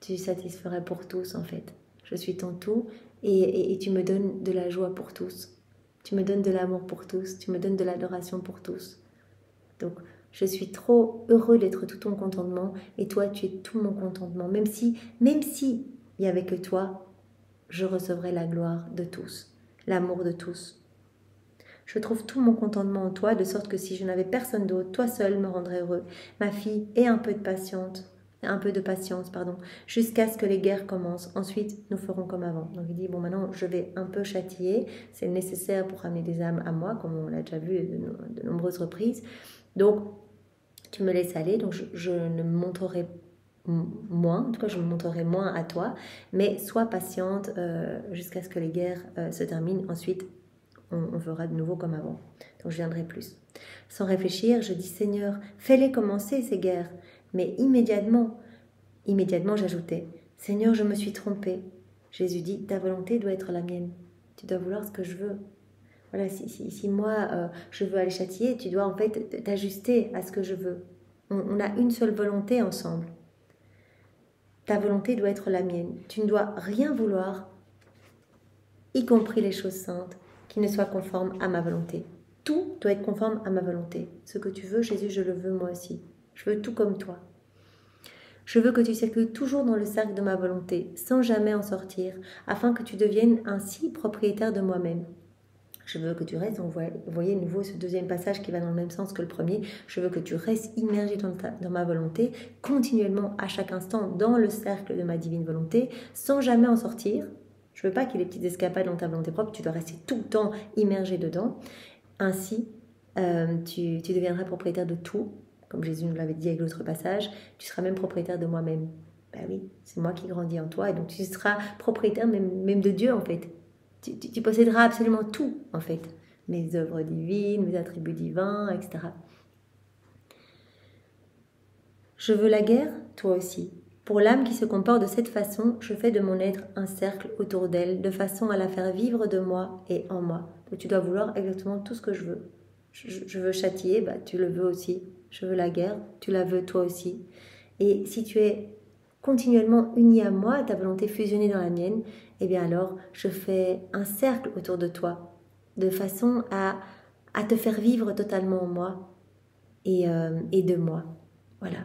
tu satisferais pour tous en fait. Je suis ton tout et tu me donnes de la joie pour tous. Tu me donnes de l'amour pour tous, tu me donnes de l'adoration pour tous. Donc, je suis trop heureux d'être tout ton contentement et toi, tu es tout mon contentement. Même si il n'y avait que toi, je recevrais la gloire de tous, l'amour de tous. Je trouve tout mon contentement en toi, de sorte que si je n'avais personne d'autre, toi seul me rendrais heureux. Ma fille, aie un peu de patience, jusqu'à ce que les guerres commencent. Ensuite, nous ferons comme avant. Donc il dit, bon, maintenant, je vais un peu châtier. C'est nécessaire pour ramener des âmes à moi, comme on l'a déjà vu de nombreuses reprises. Donc, tu me laisses aller, donc je ne me montrerai moins, en tout cas, je me montrerai moins à toi, mais sois patiente jusqu'à ce que les guerres se terminent. Ensuite, on fera de nouveau comme avant. Donc je viendrai plus. Sans réfléchir, je dis Seigneur, fais-les commencer ces guerres. Mais immédiatement j'ajoutais Seigneur, je me suis trompée. Jésus dit ta volonté doit être la mienne. Tu dois vouloir ce que je veux. Voilà, si moi je veux aller châtier, tu dois en fait t'ajuster à ce que je veux. On a une seule volonté ensemble. Ta volonté doit être la mienne. Tu ne dois rien vouloir, y compris les choses saintes, qui ne soit conforme à ma volonté. Tout doit être conforme à ma volonté. Ce que tu veux, Jésus, je le veux moi aussi. Je veux tout comme toi. Je veux que tu circules toujours dans le cercle de ma volonté, sans jamais en sortir, afin que tu deviennes ainsi propriétaire de moi-même. Je veux que tu restes, vous voyez de nouveau ce deuxième passage qui va dans le même sens que le premier, je veux que tu restes immergé dans ma volonté, continuellement, à chaque instant, dans le cercle de ma divine volonté, sans jamais en sortir. Je ne veux pas qu'il y ait des petites escapades dans ta volonté propre, tu dois rester tout le temps immergé dedans. Ainsi, tu deviendras propriétaire de tout, comme Jésus nous l'avait dit avec l'autre passage, tu seras même propriétaire de moi-même. Ben oui, c'est moi qui grandis en toi, et donc tu seras propriétaire même de Dieu en fait. Tu posséderas absolument tout en fait, mes œuvres divines, mes attributs divins, etc. Je veux la guerre, toi aussi. Pour l'âme qui se comporte de cette façon, je fais de mon être un cercle autour d'elle, de façon à la faire vivre de moi et en moi. Donc tu dois vouloir exactement tout ce que je veux. Je veux châtier, bah, tu le veux aussi. Je veux la guerre, tu la veux toi aussi. Et si tu es continuellement uni à moi, ta volonté fusionnée dans la mienne, eh bien alors je fais un cercle autour de toi, de façon à te faire vivre totalement en moi et de moi. Voilà.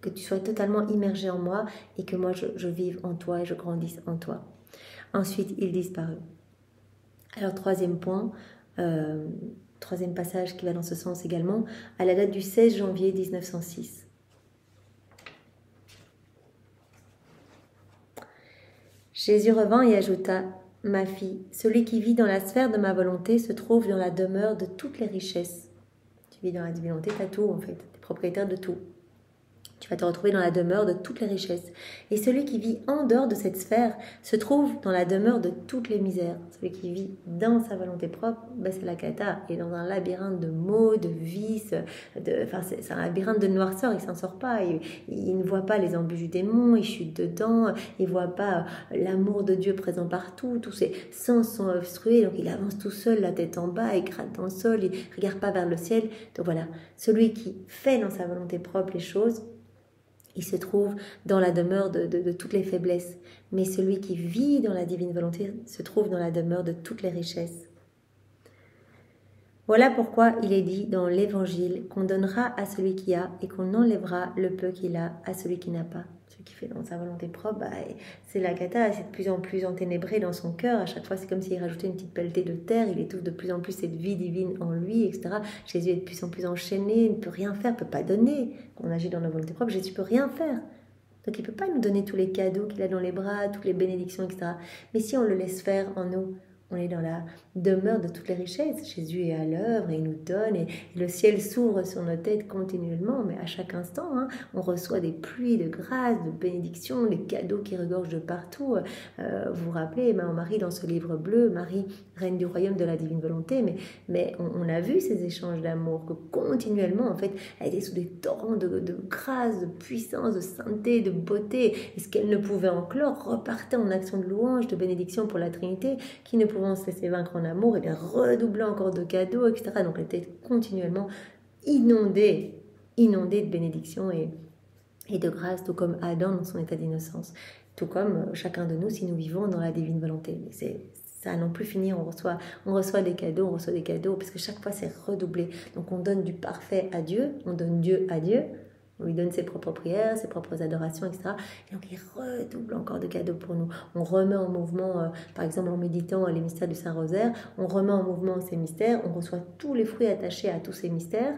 Que tu sois totalement immergé en moi et que moi je vive en toi et je grandisse en toi. Ensuite, il disparut. Alors, troisième point, troisième passage qui va dans ce sens également, à la date du 16 janvier 1906. Jésus revint et ajouta, « Ma fille, celui qui vit dans la sphère de ma volonté se trouve dans la demeure de toutes les richesses. » Tu vis dans la divine volonté, tu as tout en fait, tu es propriétaire de tout. Tu vas te retrouver dans la demeure de toutes les richesses. Et celui qui vit en dehors de cette sphère se trouve dans la demeure de toutes les misères. Celui qui vit dans sa volonté propre, ben c'est la cata. Et dans un labyrinthe de maux, de vices, c'est un labyrinthe de noirceur, il ne s'en sort pas. Il ne voit pas les embûches du démon, il chute dedans, il ne voit pas l'amour de Dieu présent partout, tous ses sens sont obstrués, donc il avance tout seul, la tête en bas, il gratte dans le sol, il ne regarde pas vers le ciel. Donc voilà, celui qui fait dans sa volonté propre les choses, il se trouve dans la demeure de toutes les faiblesses. Mais celui qui vit dans la divine volonté se trouve dans la demeure de toutes les richesses. Voilà pourquoi il est dit dans l'Évangile qu'on donnera à celui qui a et qu'on enlèvera le peu qu'il a à celui qui n'a pas. Celui qui fait dans sa volonté propre, c'est la cata, c'est de plus en plus enténébré dans son cœur. À chaque fois, c'est comme s'il rajoutait une petite pelletée de terre. Il étouffe de plus en plus cette vie divine en lui, etc. Jésus est de plus en plus enchaîné, il ne peut rien faire, ne peut pas donner. Quand on agit dans la volonté propre, Jésus ne peut rien faire. Donc il ne peut pas nous donner tous les cadeaux qu'il a dans les bras, toutes les bénédictions, etc. Mais si on le laisse faire en nous, on est dans la demeure de toutes les richesses. Jésus est à l'œuvre et il nous donne et le ciel s'ouvre sur nos têtes continuellement, mais à chaque instant, on reçoit des pluies de grâce, de bénédictions, des cadeaux qui regorgent de partout. Vous vous rappelez, Marie dans ce livre bleu, Marie, reine du royaume de la divine volonté, mais on a vu ces échanges d'amour, que continuellement, en fait, elle était sous des torrents de grâce, de puissance, de sainteté, de beauté, et ce qu'elle ne pouvait enclore repartait en action de louange, de bénédiction pour la Trinité, qui ne pouvait se laisser vaincre en amour, et bien redoubler encore de cadeaux, etc. Donc elle était continuellement inondée de bénédictions et de grâce, tout comme Adam dans son état d'innocence, tout comme chacun de nous si nous vivons dans la divine volonté. Mais ça à non plus finir, on reçoit des cadeaux, parce que chaque fois c'est redoublé. Donc on donne du parfait à Dieu, on donne Dieu à Dieu, on lui donne ses propres prières, ses propres adorations, etc. Et donc il redouble encore de cadeaux pour nous. On remet en mouvement, par exemple en méditant les mystères du Saint-Rosaire, on remet en mouvement ces mystères, on reçoit tous les fruits attachés à tous ces mystères.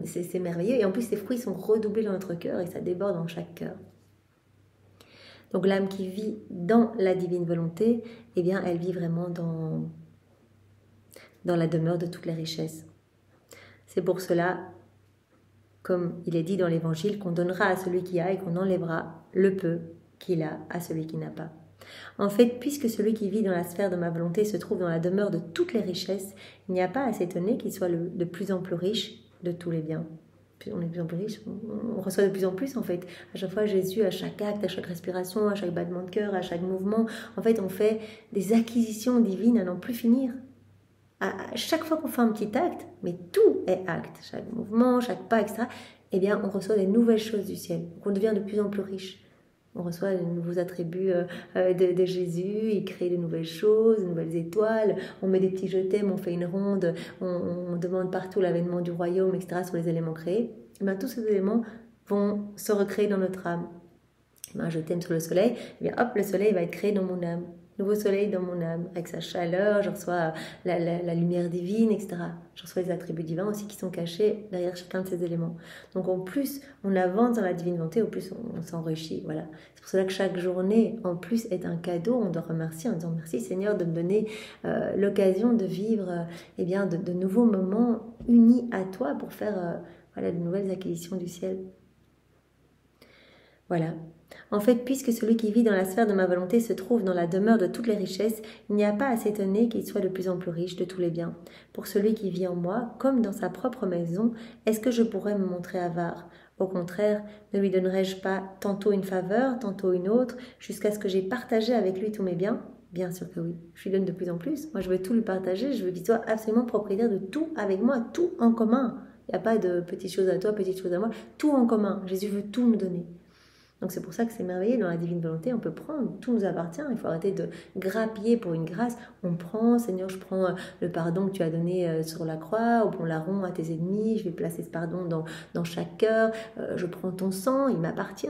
C'est merveilleux. Et en plus, ces fruits sont redoublés dans notre cœur et ça déborde dans chaque cœur. Donc l'âme qui vit dans la divine volonté, eh bien, elle vit vraiment dans la demeure de toutes les richesses. C'est pour cela, comme il est dit dans l'Évangile, qu'on donnera à celui qui a et qu'on enlèvera le peu qu'il a à celui qui n'a pas. En fait, puisque celui qui vit dans la sphère de ma volonté se trouve dans la demeure de toutes les richesses, il n'y a pas à s'étonner qu'il soit de plus en plus riche de tous les biens. On est de plus en plus riche, on reçoit de plus en plus en fait. À chaque fois, Jésus, à chaque acte, à chaque respiration, à chaque battement de cœur, à chaque mouvement, en fait, on fait des acquisitions divines à n'en plus finir. À chaque fois qu'on fait un petit acte, mais tout est acte, chaque mouvement, chaque pas, etc., eh bien, on reçoit des nouvelles choses du ciel. Donc, on devient de plus en plus riche. On reçoit de nouveaux attributs de Jésus, il crée de nouvelles choses, de nouvelles étoiles, on met des petits je t'aime, on fait une ronde, on demande partout l'avènement du royaume, etc. sur les éléments créés. Et bien, tous ces éléments vont se recréer dans notre âme. Et bien, je t'aime sur le soleil, et bien hop, le soleil va être créé dans mon âme. Nouveau soleil dans mon âme, avec sa chaleur, je reçois la lumière divine, etc. Je reçois les attributs divins aussi qui sont cachés derrière chacun de ces éléments. Donc en plus, on avance dans la divine volonté, au plus on s'enrichit. Voilà. C'est pour cela que chaque journée, en plus, est un cadeau. On doit remercier en disant merci Seigneur de me donner l'occasion de vivre eh bien, de nouveaux moments unis à toi pour faire de nouvelles acquisitions du ciel. Voilà. En fait, puisque celui qui vit dans la sphère de ma volonté se trouve dans la demeure de toutes les richesses, il n'y a pas à s'étonner qu'il soit de plus en plus riche de tous les biens. Pour celui qui vit en moi, comme dans sa propre maison, est-ce que je pourrais me montrer avare? Au contraire, ne lui donnerai-je pas tantôt une faveur, tantôt une autre, jusqu'à ce que j'ai partagé avec lui tous mes biens? Bien sûr que oui. Je lui donne de plus en plus. Moi, je veux tout lui partager. Je veux qu'il soit absolument propriétaire de tout avec moi, tout en commun. Il n'y a pas de petites choses à toi, petites choses à moi. Tout en commun. Jésus veut tout nous donner. Donc c'est pour ça que c'est merveilleux, dans la divine volonté, on peut prendre, tout nous appartient, il faut arrêter de grappiller pour une grâce. On prend, Seigneur, je prends le pardon que tu as donné sur la croix, on la rompt à tes ennemis, je vais placer ce pardon dans chaque cœur, je prends ton sang, il m'appartient,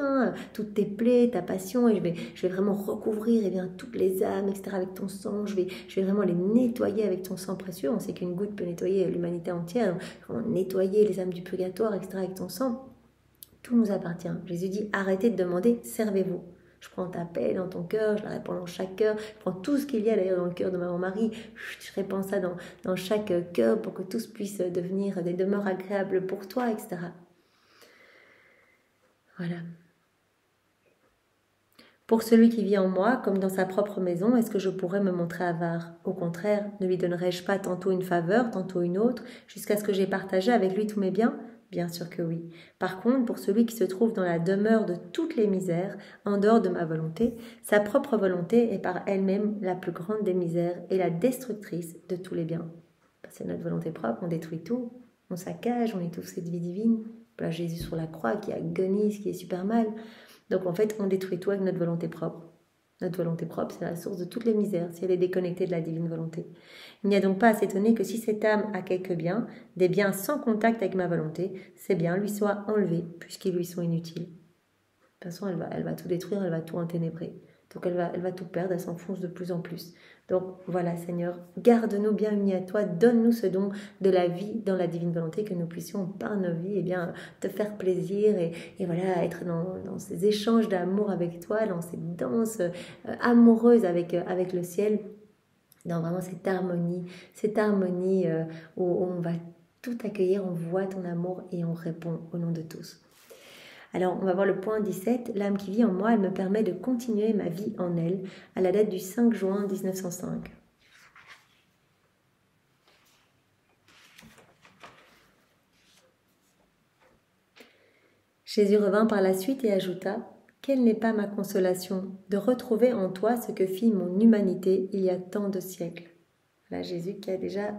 toutes tes plaies, ta passion, et je vais vraiment recouvrir toutes les âmes, etc. avec ton sang, je vais vraiment les nettoyer avec ton sang précieux. On sait qu'une goutte peut nettoyer l'humanité entière, on va nettoyer les âmes du purgatoire, etc. avec ton sang. Tout nous appartient. Jésus dit, arrêtez de demander, servez-vous. Je prends ta paix dans ton cœur, je la répands dans chaque cœur, je prends tout ce qu'il y a d'ailleurs dans le cœur de Maman-Marie, je répands ça dans chaque cœur pour que tous puissent devenir des demeures agréables pour toi, etc. Voilà. Pour celui qui vit en moi, comme dans sa propre maison, est-ce que je pourrais me montrer avare? Au contraire, ne lui donnerai-je pas tantôt une faveur, tantôt une autre, jusqu'à ce que j'ai partagé avec lui tous mes biens? Bien sûr que oui. Par contre, pour celui qui se trouve dans la demeure de toutes les misères, en dehors de ma volonté, sa propre volonté est par elle-même la plus grande des misères et la destructrice de tous les biens. C'est notre volonté propre, on détruit tout, on saccage, on étouffe cette vie divine. Voilà Jésus sur la croix qui agonise, qui est super mal. Donc en fait, on détruit tout avec notre volonté propre. Notre volonté propre, c'est la source de toutes les misères, si elle est déconnectée de la divine volonté. Il n'y a donc pas à s'étonner que si cette âme a quelques biens, des biens sans contact avec ma volonté, ces biens lui soient enlevés, puisqu'ils lui sont inutiles. De toute façon, elle va tout détruire, elle va tout enténébrer. Donc elle va tout perdre, elle s'enfonce de plus en plus. Donc voilà, Seigneur, garde-nous bien unis à toi, donne-nous ce don de la vie dans la divine volonté, que nous puissions par nos vies te faire plaisir et voilà, être dans ces échanges d'amour avec toi, dans ces danses amoureuses avec le ciel, dans vraiment cette harmonie où on va tout accueillir, on voit ton amour et on répond au nom de tous. Alors, on va voir le point 17. L'âme qui vit en moi, elle me permet de continuer ma vie en elle, à la date du 5 juin 1905. Jésus revint par la suite et ajouta, « Quelle n'est pas ma consolation de retrouver en toi ce que fit mon humanité il y a tant de siècles. » Là, Jésus qui a déjà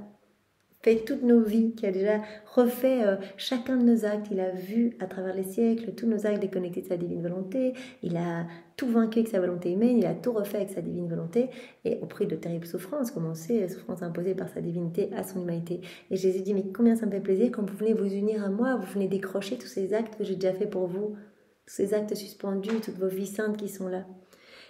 fait toutes nos vies, qui a déjà refait chacun de nos actes. Il a vu à travers les siècles tous nos actes déconnectés de sa divine volonté. Il a tout vaincu avec sa volonté humaine, il a tout refait avec sa divine volonté, et au prix de terribles souffrances, comme on sait, souffrances imposées par sa divinité à son humanité. Et Jésus dit, mais combien ça me fait plaisir quand vous venez vous unir à moi, vous venez décrocher tous ces actes que j'ai déjà fait pour vous, tous ces actes suspendus, toutes vos vies saintes qui sont là.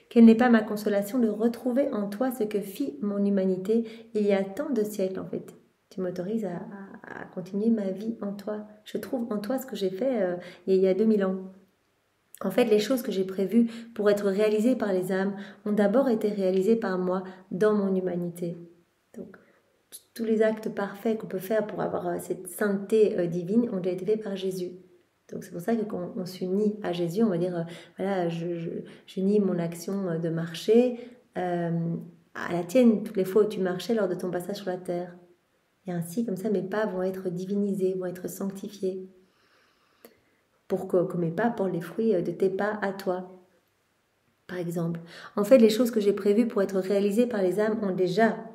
Quelle n'est pas ma consolation de retrouver en toi ce que fit mon humanité il y a tant de siècles en fait. Tu m'autorises à continuer ma vie en toi. Je trouve en toi ce que j'ai fait il y a 2000 ans. En fait, les choses que j'ai prévues pour être réalisées par les âmes ont d'abord été réalisées par moi dans mon humanité. Donc, tous les actes parfaits qu'on peut faire pour avoir cette sainteté divine ont déjà été faits par Jésus. Donc c'est pour ça que quand on s'unit à Jésus, on va dire, voilà, j'unis mon action de marcher à la tienne, toutes les fois où tu marchais lors de ton passage sur la terre. Et ainsi, comme ça, mes pas vont être divinisés, vont être sanctifiés. Pour que mes pas portent les fruits de tes pas à toi. Par exemple. En fait, les choses que j'ai prévues pour être réalisées par les âmes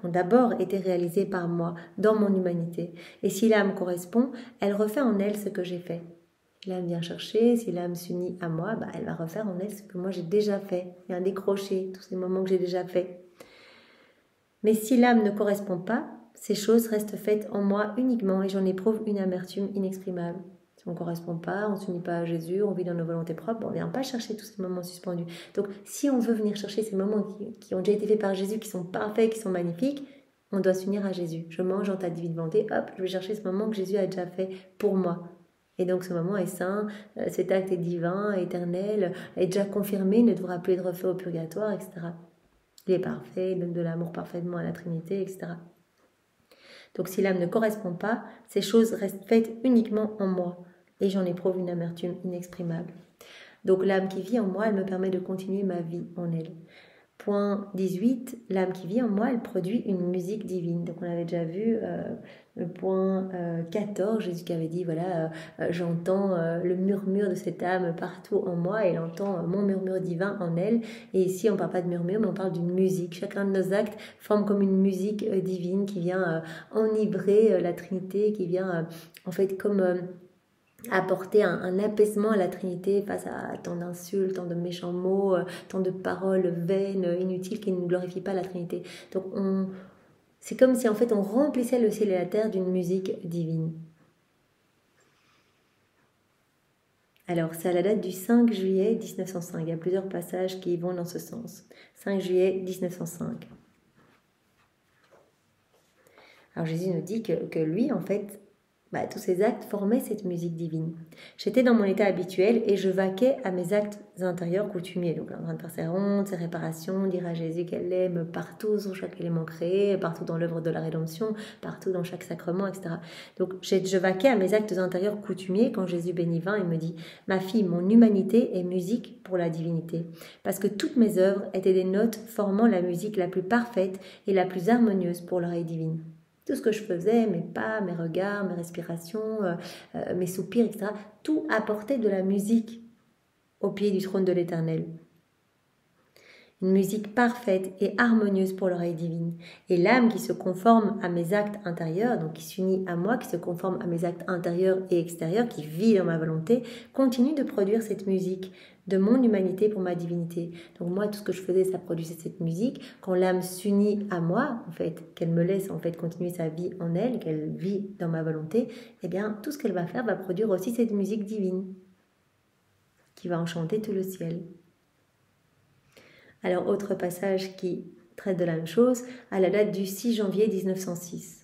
ont d'abord été réalisées par moi, dans mon humanité. Et si l'âme correspond, elle refait en elle ce que j'ai fait. Si l'âme vient chercher, si l'âme s'unit à moi, elle va refaire en elle ce que moi j'ai déjà fait. Il y a un décroché, tous ces moments que j'ai déjà fait. Mais si l'âme ne correspond pas, ces choses restent faites en moi uniquement et j'en éprouve une amertume inexprimable. Si on ne correspond pas, on ne s'unit pas à Jésus, on vit dans nos volontés propres, on ne vient pas chercher tous ces moments suspendus. Donc si on veut venir chercher ces moments qui ont déjà été faits par Jésus, qui sont parfaits, qui sont magnifiques, on doit s'unir à Jésus. Je mange en ta divine volonté, hop, je vais chercher ce moment que Jésus a déjà fait pour moi. Et donc ce moment est saint, cet acte est divin, éternel, est déjà confirmé, ne devra plus être refait au purgatoire, etc. Il est parfait, il donne de l'amour parfaitement à la Trinité, etc. Donc si l'âme ne correspond pas, ces choses restent faites uniquement en moi et j'en éprouve une amertume inexprimable. Donc l'âme qui vit en moi, elle me permet de continuer ma vie en elle. Point 18, l'âme qui vit en moi, elle produit une musique divine. Donc on avait déjà vu le point 14, Jésus qui avait dit, voilà, j'entends le murmure de cette âme partout en moi, et elle entend mon murmure divin en elle. Et ici on ne parle pas de murmure, mais on parle d'une musique. Chacun de nos actes forme comme une musique divine qui vient enivrer la Trinité, qui vient en fait comme... apporter un apaisement à la Trinité face à tant d'insultes, tant de méchants mots, tant de paroles vaines, inutiles qui ne glorifient pas la Trinité. Donc c'est comme si en fait on remplissait le ciel et la terre d'une musique divine. Alors c'est à la date du 5 juillet 1905, il y a plusieurs passages qui vont dans ce sens. 5 juillet 1905. Alors Jésus nous dit que lui en fait, tous ces actes formaient cette musique divine. J'étais dans mon état habituel et je vaquais à mes actes intérieurs coutumiers. Donc en train de faire ses rondes, ses réparations, dire à Jésus qu'elle l'aime partout sur chaque élément créé, partout dans l'œuvre de la rédemption, partout dans chaque sacrement, etc. Donc je vaquais à mes actes intérieurs coutumiers quand Jésus béni vint et me dit « Ma fille, mon humanité est musique pour la divinité. Parce que toutes mes œuvres étaient des notes formant la musique la plus parfaite et la plus harmonieuse pour l'oreille divine. » Tout ce que je faisais, mes pas, mes regards, mes respirations, mes soupirs, etc., tout apportait de la musique au pied du trône de l'Éternel. Une musique parfaite et harmonieuse pour l'oreille divine. Et l'âme qui se conforme à mes actes intérieurs, donc qui s'unit à moi, qui se conforme à mes actes intérieurs et extérieurs, qui vit dans ma volonté, continue de produire cette musique de mon humanité pour ma divinité. Donc moi, tout ce que je faisais, ça produisait cette musique. Quand l'âme s'unit à moi, en fait, qu'elle me laisse en fait continuer sa vie en elle, qu'elle vit dans ma volonté, eh bien, tout ce qu'elle va faire va produire aussi cette musique divine qui va enchanter tout le ciel. Alors, autre passage qui traite de la même chose, à la date du 6 janvier 1906.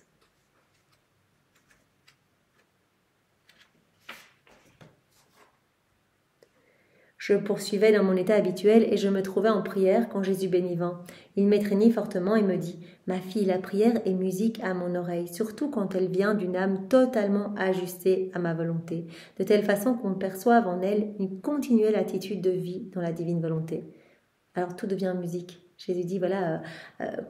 Je poursuivais dans mon état habituel et je me trouvais en prière quand Jésus béni vint. Il m'étreignit fortement et me dit « Ma fille, la prière est musique à mon oreille, surtout quand elle vient d'une âme totalement ajustée à ma volonté, de telle façon qu'on perçoive en elle une continuelle attitude de vie dans la divine volonté. » Alors tout devient musique. Jésus dit, voilà,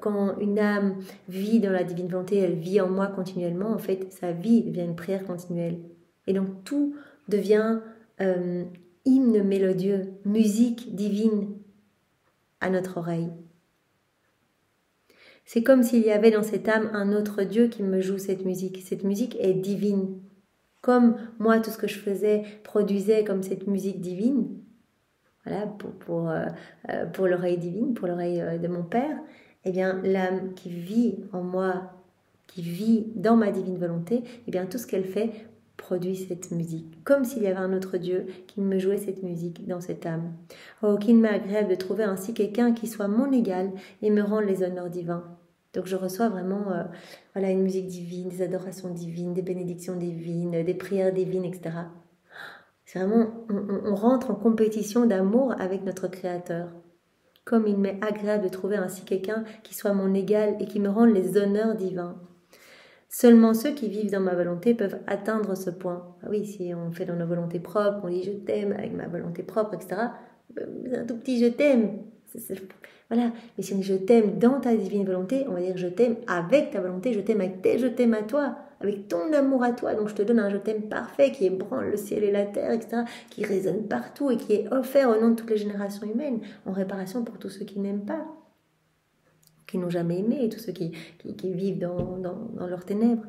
quand une âme vit dans la divine volonté, elle vit en moi continuellement, en fait, sa vie devient une prière continuelle. Et donc tout devient hymne mélodieux, musique divine à notre oreille. C'est comme s'il y avait dans cette âme un autre Dieu qui me joue cette musique. Cette musique est divine. Comme moi, tout ce que je faisais produisait comme cette musique divine, voilà, pour l'oreille divine, pour l'oreille de mon Père, eh bien, l'âme qui vit en moi, qui vit dans ma divine volonté, eh bien, tout ce qu'elle fait produit cette musique, comme s'il y avait un autre Dieu qui me jouait cette musique dans cette âme. Oh, qu'il m'est agréable de trouver ainsi quelqu'un qui soit mon égal et me rende les honneurs divins. Donc je reçois vraiment voilà, une musique divine, des adorations divines, des bénédictions divines, des prières divines, etc. C'est vraiment, on rentre en compétition d'amour avec notre Créateur. Comme il m'est agréable de trouver ainsi quelqu'un qui soit mon égal et qui me rende les honneurs divins. Seulement ceux qui vivent dans ma volonté peuvent atteindre ce point. Ah oui, si on fait dans nos volontés propres, on dit je t'aime avec ma volonté propre, etc. C'est un tout petit je t'aime. Voilà. Mais si on dit je t'aime dans ta divine volonté, on va dire je t'aime avec ta volonté, je t'aime avec tes je t'aime à toi, avec ton amour à toi. Donc je te donne un je t'aime parfait qui ébranle le ciel et la terre, etc. Qui résonne partout et qui est offert au nom de toutes les générations humaines, en réparation pour tous ceux qui n'aiment pas, qui n'ont jamais aimé, et tous ceux qui vivent dans leurs ténèbres.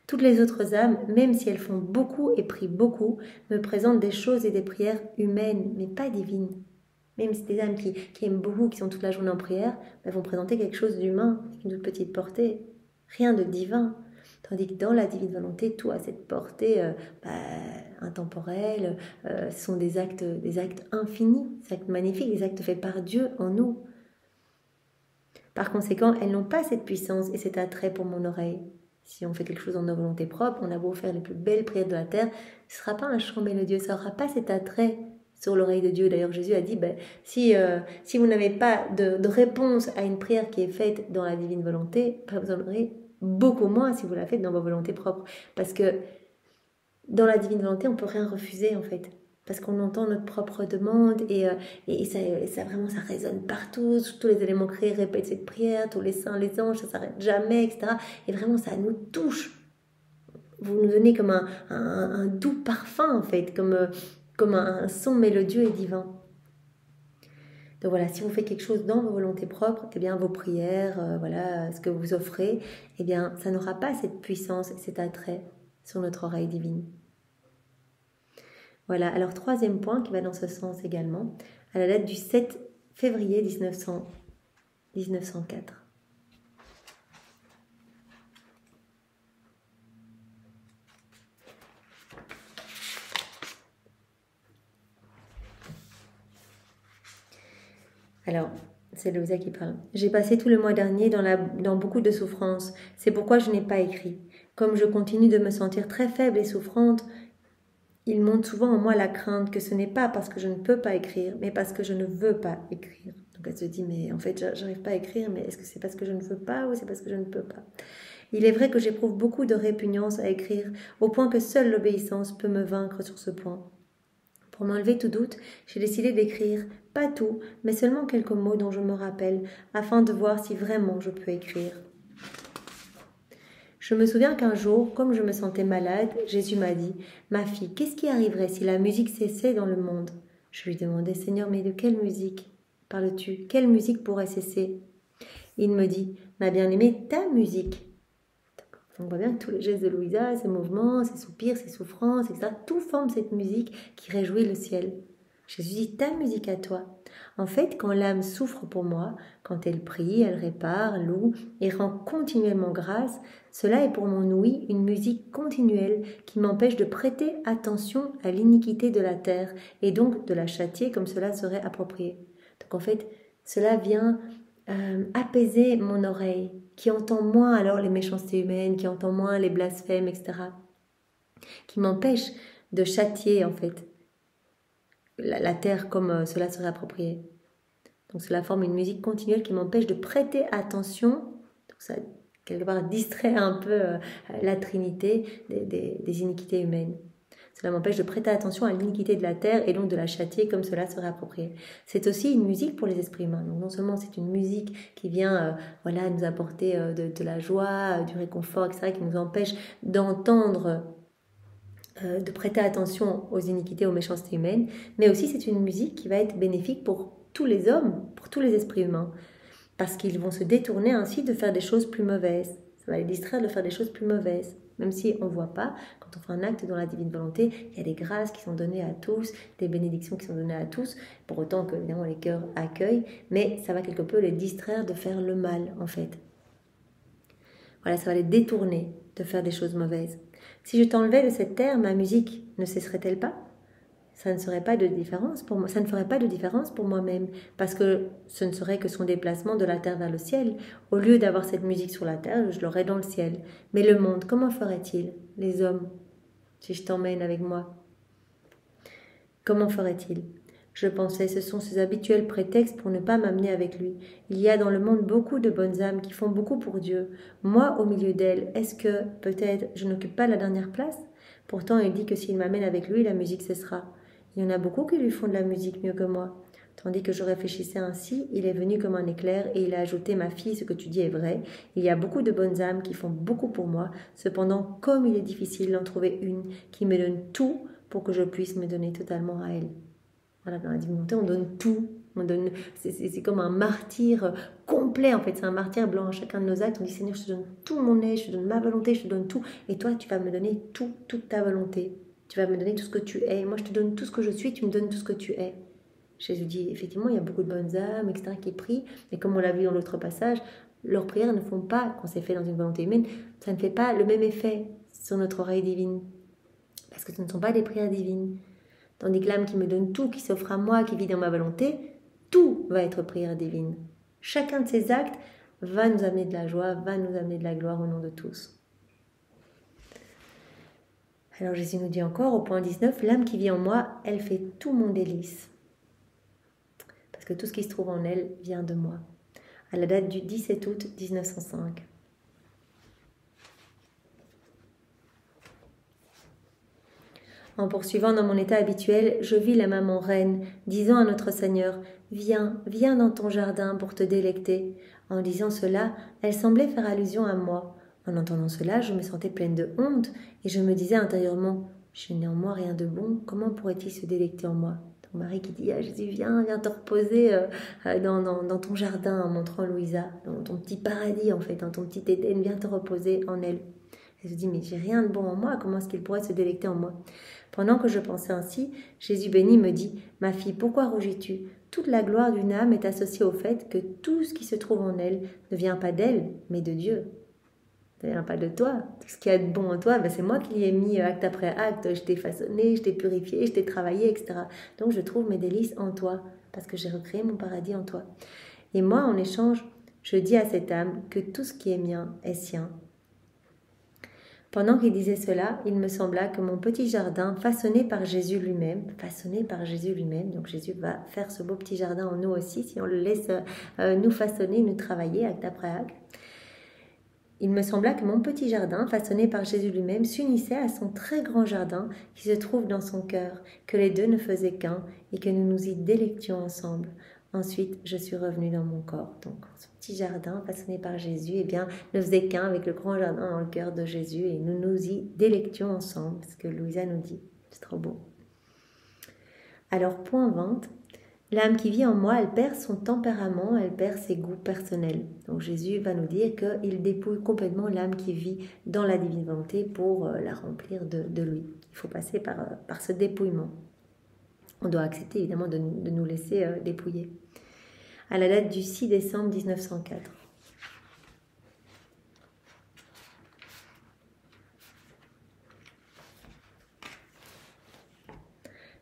Toutes les autres âmes, même si elles font beaucoup et prient beaucoup, me présentent des choses et des prières humaines, mais pas divines. Même si des âmes qui aiment beaucoup, qui sont toute la journée en prière, elles vont présenter quelque chose d'humain, une toute petite portée, rien de divin. Tandis que dans la divine volonté, tout a cette portée intemporelle, ce sont des actes infinis, des actes magnifiques, des actes faits par Dieu en nous. Par conséquent, elles n'ont pas cette puissance et cet attrait pour mon oreille. Si on fait quelque chose en nos volontés propres, on a beau faire les plus belles prières de la terre, ce ne sera pas un chant mélodieux, ça n'aura pas cet attrait sur l'oreille de Dieu. D'ailleurs, Jésus a dit, si vous n'avez pas de réponse à une prière qui est faite dans la divine volonté, vous en aurez beaucoup moins si vous la faites dans vos volontés propres. Parce que dans la divine volonté, on ne peut rien refuser en fait. parce qu'on entend notre propre demande et ça vraiment ça résonne partout, tous les éléments créés répètent cette prière, tous les saints, les anges, ça s'arrête jamais, etc. Et vraiment ça nous touche. Vous nous donnez comme un doux parfum en fait, comme un son mélodieux et divin. Donc voilà, si vous faites quelque chose dans vos volontés propres, eh bien vos prières, voilà, ce que vous offrez, eh bien ça n'aura pas cette puissance et cet attrait sur notre oreille divine. Voilà, alors troisième point qui va dans ce sens également, à la date du 7 février 1904. Alors, c'est Louisa qui parle. J'ai passé tout le mois dernier dans beaucoup de souffrances. C'est pourquoi je n'ai pas écrit. Comme je continue de me sentir très faible et souffrante, il monte souvent en moi la crainte que ce n'est pas parce que je ne peux pas écrire, mais parce que je ne veux pas écrire. Donc elle se dit, mais en fait, j'arrive pas à écrire, mais est-ce que c'est parce que je ne veux pas ou c'est parce que je ne peux pas? Il est vrai que j'éprouve beaucoup de répugnance à écrire, au point que seule l'obéissance peut me vaincre sur ce point. Pour m'enlever tout doute, j'ai décidé d'écrire, pas tout, mais seulement quelques mots dont je me rappelle, afin de voir si vraiment je peux écrire. Je me souviens qu'un jour, comme je me sentais malade, Jésus m'a dit « Ma fille, qu'est-ce qui arriverait si la musique cessait dans le monde ?» Je lui demandai « Seigneur, mais de quelle musique parles-tu? Quelle musique pourrait cesser ?» Il me dit « Ma bien-aimée, ta musique. » On voit bien que tous les gestes de Louisa, ses mouvements, ses soupirs, ses souffrances, etc., tout forme cette musique qui réjouit le ciel. Jésus dit, ta musique à toi. En fait, quand l'âme souffre pour moi, quand elle prie, elle répare, loue et rend continuellement grâce, cela est pour mon ouïe une musique continuelle qui m'empêche de prêter attention à l'iniquité de la terre et donc de la châtier comme cela serait approprié. Donc en fait, cela vient apaiser mon oreille, qui entend moins alors les méchancetés humaines, qui entend moins les blasphèmes, etc., qui m'empêche de châtier en fait la terre comme cela serait approprié. Donc cela forme une musique continuelle qui m'empêche de prêter attention, donc ça quelque part distrait un peu la trinité des iniquités humaines. Cela m'empêche de prêter attention à l'iniquité de la terre et donc de la châtier comme cela serait approprié. C'est aussi une musique pour les esprits humains. Donc non seulement c'est une musique qui vient voilà, nous apporter de la joie, du réconfort, etc., qui nous empêche d'entendre, de prêter attention aux iniquités, aux méchancetés humaines, mais aussi c'est une musique qui va être bénéfique pour tous les hommes, pour tous les esprits humains, parce qu'ils vont se détourner ainsi de faire des choses plus mauvaises. Ça va les distraire de faire des choses plus mauvaises. Même si on ne voit pas, quand on fait un acte dans la divine volonté, il y a des grâces qui sont données à tous, des bénédictions qui sont données à tous, pour autant que évidemment les cœurs accueillent, mais ça va quelque peu les distraire de faire le mal en fait. Voilà, ça va les détourner de faire des choses mauvaises. Si je t'enlevais de cette terre, ma musique ne cesserait-elle pas ? Ça ne serait pas de différence pour moi, ça ne ferait pas de différence pour moi-même, parce que ce ne serait que son déplacement de la terre vers le ciel. Au lieu d'avoir cette musique sur la terre, je l'aurais dans le ciel. Mais le monde, comment ferait-il, les hommes, si je t'emmène avec moi? Comment ferait-il? Je pensais, ce sont ces habituels prétextes pour ne pas m'amener avec lui. Il y a dans le monde beaucoup de bonnes âmes qui font beaucoup pour Dieu. Moi, au milieu d'elles, est-ce que, peut-être, je n'occupe pas la dernière place? Pourtant, il dit que s'il m'amène avec lui, la musique cessera. Il y en a beaucoup qui lui font de la musique mieux que moi. Tandis que je réfléchissais ainsi, il est venu comme un éclair et il a ajouté « Ma fille, ce que tu dis est vrai. Il y a beaucoup de bonnes âmes qui font beaucoup pour moi. Cependant, comme il est difficile d'en trouver une qui me donne tout pour que je puisse me donner totalement à elle. » Voilà, dans la divinité, on donne tout. C'est comme un martyr complet, en fait. C'est un martyr blanc à chacun de nos actes. On dit « Seigneur, je te donne tout mon être, je te donne ma volonté, je te donne tout. Et toi, tu vas me donner tout, toute ta volonté. Tu vas me donner tout ce que tu es. Moi, je te donne tout ce que je suis, tu me donnes tout ce que tu es. » Jésus dit, effectivement, il y a beaucoup de bonnes âmes, etc., qui prient. Et comme on l'a vu dans l'autre passage, leurs prières ne font pas, quand c'est fait dans une volonté humaine, ça ne fait pas le même effet sur notre oreille divine. Parce que ce ne sont pas des prières divines. Tandis que l'âme qui me donne tout, qui s'offre à moi, qui vit dans ma volonté, tout va être prière divine. Chacun de ces actes va nous amener de la joie, va nous amener de la gloire au nom de tous. Alors Jésus nous dit encore au point 19, l'âme qui vit en moi, elle fait tout mon délice. Parce que tout ce qui se trouve en elle vient de moi. À la date du 17 août 1905. En poursuivant dans mon état habituel, je vis la maman reine, disant à notre Seigneur, « Viens, viens dans ton jardin pour te délecter. » En disant cela, elle semblait faire allusion à moi. En entendant cela, je me sentais pleine de honte et je me disais intérieurement, « Je n'ai en moi rien de bon, comment pourrait-il se délecter en moi ?» Ton mari qui dit, « Ah Jésus, viens te reposer dans ton jardin » en montrant Louisa, dans ton petit paradis en fait, dans ton petit Éden, viens te reposer en elle. Elle se dit, « Mais j'ai rien de bon en moi, comment est-ce qu'il pourrait se délecter en moi ?» Pendant que je pensais ainsi, Jésus béni me dit, « Ma fille, pourquoi rougis-tu ? Toute la gloire d'une âme est associée au fait que tout ce qui se trouve en elle ne vient pas d'elle, mais de Dieu. Ça ne vient pas de toi. Tout ce qui est de bon en toi, c'est moi qui l'ai mis acte après acte. Je t'ai façonné, je t'ai purifié, je t'ai travaillé, etc. Donc je trouve mes délices en toi, parce que j'ai recréé mon paradis en toi. Et moi, en échange, je dis à cette âme que tout ce qui est mien est sien. » Pendant qu'il disait cela, il me sembla que mon petit jardin, façonné par Jésus lui-même, donc Jésus va faire ce beau petit jardin en nous aussi, si on le laisse nous façonner, nous travailler acte après acte. Il me sembla que mon petit jardin, façonné par Jésus lui-même, s'unissait à son très grand jardin qui se trouve dans son cœur, que les deux ne faisaient qu'un et que nous nous y délections ensemble. Ensuite, je suis revenue dans mon corps. Donc, ce petit jardin façonné par Jésus, ne faisait qu'un avec le grand jardin dans le cœur de Jésus et nous nous y délections ensemble, ce que Louisa nous dit. C'est trop beau. Alors, point 20, l'âme qui vit en moi, elle perd son tempérament, elle perd ses goûts personnels. Donc, Jésus va nous dire qu'il dépouille complètement l'âme qui vit dans la divine volonté pour la remplir de lui. Il faut passer par ce dépouillement. On doit accepter évidemment de nous laisser dépouiller. À la date du 6 décembre 1904.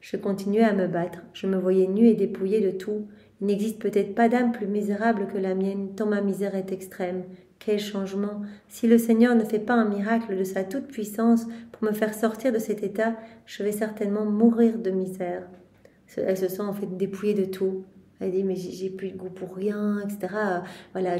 Je continuais à me battre. Je me voyais nue et dépouillée de tout. Il n'existe peut-être pas d'âme plus misérable que la mienne, tant ma misère est extrême. Quel changement! Si le Seigneur ne fait pas un miracle de sa toute-puissance pour me faire sortir de cet état, je vais certainement mourir de misère. Elle se sent en fait dépouillée de tout. Elle dit, mais j'ai plus de goût pour rien, etc. Voilà,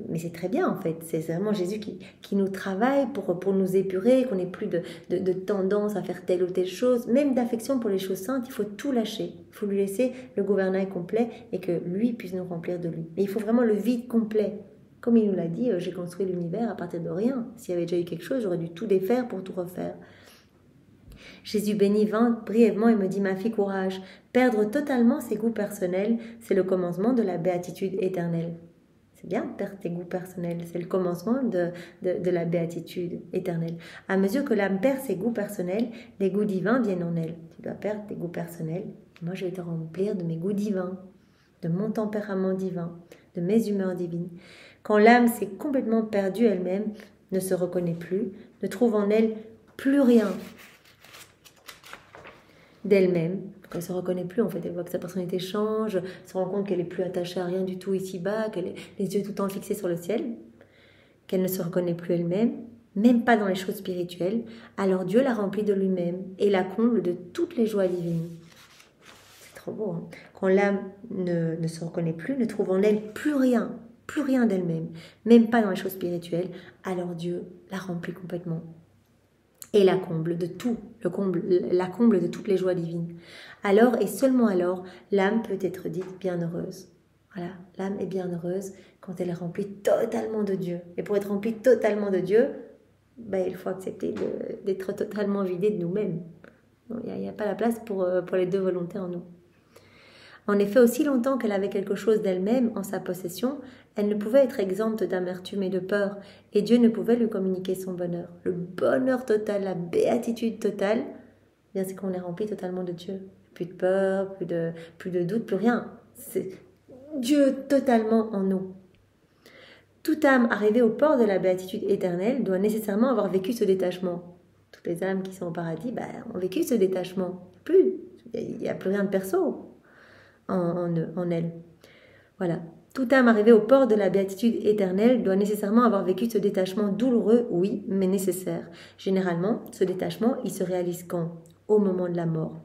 mais c'est très bien en fait. C'est vraiment Jésus qui nous travaille pour nous épurer, qu'on n'ait plus de tendance à faire telle ou telle chose. Même d'affection pour les choses saintes, il faut tout lâcher. Il faut lui laisser le gouvernail complet et que lui puisse nous remplir de lui. Mais il faut vraiment le vide complet. Comme il nous l'a dit, j'ai construit l'univers à partir de rien. S'il y avait déjà eu quelque chose, j'aurais dû tout défaire pour tout refaire. Jésus béni vint brièvement et me dit, « Ma fille, courage, perdre totalement ses goûts personnels, c'est le commencement de la béatitude éternelle. » C'est bien, perdre tes goûts personnels, c'est le commencement de la béatitude éternelle. À mesure que l'âme perd ses goûts personnels, les goûts divins viennent en elle. Tu dois perdre tes goûts personnels. Moi, je vais te remplir de mes goûts divins, de mon tempérament divin, de mes humeurs divines. Quand l'âme s'est complètement perdue elle-même, ne se reconnaît plus, ne trouve en elle plus rien d'elle-même, elle ne se reconnaît plus en fait, elle voit que sa personnalité change, elle se rend compte qu'elle n'est plus attachée à rien du tout ici-bas, qu'elle est les yeux tout le temps fixés sur le ciel, qu'elle ne se reconnaît plus elle-même, même pas dans les choses spirituelles, alors Dieu la remplit de lui-même et la comble de toutes les joies divines. C'est trop beau, hein? Quand l'âme ne se reconnaît plus, ne trouve en elle plus rien d'elle-même, même pas dans les choses spirituelles, alors Dieu la remplit complètement. Et la comble de tout, la comble de toutes les joies divines. Alors et seulement alors, l'âme peut être dite bienheureuse. Voilà, l'âme est bienheureuse quand elle est remplie totalement de Dieu. Et pour être remplie totalement de Dieu, il faut accepter d'être totalement vidé de nous-mêmes. Il n'y a pas la place pour les deux volontés en nous. En effet, aussi longtemps qu'elle avait quelque chose d'elle-même en sa possession, elle ne pouvait être exempte d'amertume et de peur, et Dieu ne pouvait lui communiquer son bonheur. Le bonheur total, la béatitude totale, c'est qu'on est rempli totalement de Dieu. Plus de peur, plus de doute, plus rien. C'est Dieu totalement en nous. Toute âme arrivée au port de la béatitude éternelle doit nécessairement avoir vécu ce détachement. Toutes les âmes qui sont au paradis ont vécu ce détachement. Il n'y a plus rien de perso en elle. Voilà. Toute âme arrivée au port de la béatitude éternelle doit nécessairement avoir vécu ce détachement douloureux, oui, mais nécessaire. Généralement, ce détachement, il se réalise quand? Au moment de la mort.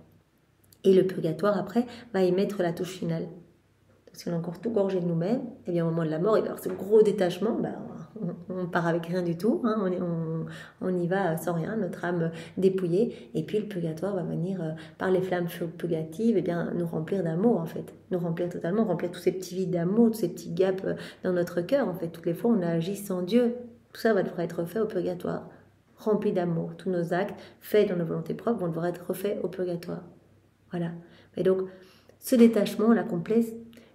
Et le purgatoire, après, va y mettre la touche finale. Si on est encore tout gorgé de nous-mêmes, et bien au moment de la mort, il va y avoir ce gros détachement, on part avec rien du tout, hein, on y va sans rien, notre âme dépouillée, et puis le purgatoire va venir, par les flammes purgatives, et bien nous remplir d'amour en fait, nous remplir totalement, remplir tous ces petits vides d'amour, tous ces petits gaps dans notre cœur en fait, toutes les fois on a agi sans Dieu, tout ça va devoir être fait au purgatoire, rempli d'amour, tous nos actes faits dans nos volontés propres vont devoir être refaits au purgatoire, voilà. Et donc ce détachement, la complet,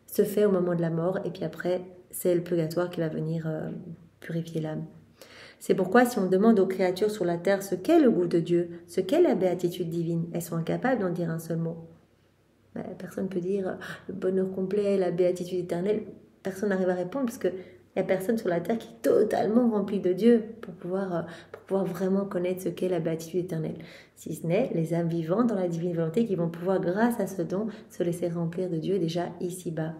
se fait au moment de la mort, et puis après, c'est le purgatoire qui va venir purifier l'âme. C'est pourquoi si on demande aux créatures sur la terre ce qu'est le goût de Dieu, ce qu'est la béatitude divine, elles sont incapables d'en dire un seul mot. Personne ne peut dire le bonheur complet, la béatitude éternelle. Personne n'arrive à répondre parce qu'il n'y a personne sur la terre qui est totalement rempli de Dieu pour pouvoir vraiment connaître ce qu'est la béatitude éternelle. Si ce n'est les âmes vivantes dans la divine volonté qui vont pouvoir, grâce à ce don, se laisser remplir de Dieu déjà ici-bas.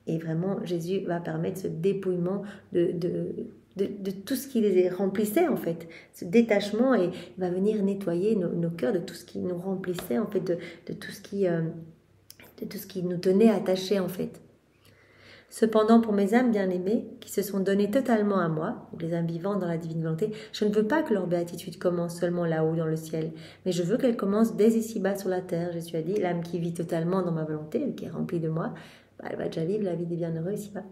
Et vraiment, Jésus va permettre ce dépouillement de tout ce qui les remplissait en fait, ce détachement, et il va venir nettoyer nos cœurs de tout ce qui nous remplissait en fait, de tout ce qui nous tenait attachés en fait. Cependant, pour mes âmes bien-aimées, qui se sont données totalement à moi, les âmes vivantes dans la divine volonté, je ne veux pas que leur béatitude commence seulement là-haut dans le ciel, mais je veux qu'elle commence dès ici-bas sur la terre. Jésus a dit, l'âme qui vit totalement dans ma volonté, qui est remplie de moi, elle va déjà vivre la vie des bienheureux ici-bas.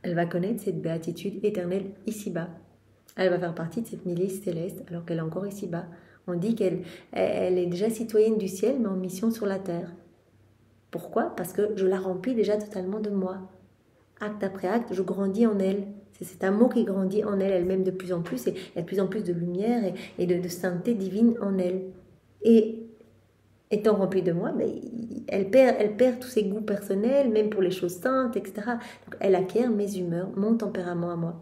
Elle va connaître cette béatitude éternelle ici-bas. Elle va faire partie de cette milice céleste alors qu'elle est encore ici-bas. On dit qu'elle est déjà citoyenne du ciel, mais en mission sur la terre. Pourquoi? Parce que je la remplis déjà totalement de moi. Acte après acte, je grandis en elle. C'est cet amour qui grandit en elle, elle-même de plus en plus, et il y a de plus en plus de lumière et de sainteté divine en elle. Et étant remplie de moi, elle perd tous ses goûts personnels, même pour les choses saintes, etc. Donc, elle acquiert mes humeurs, mon tempérament à moi.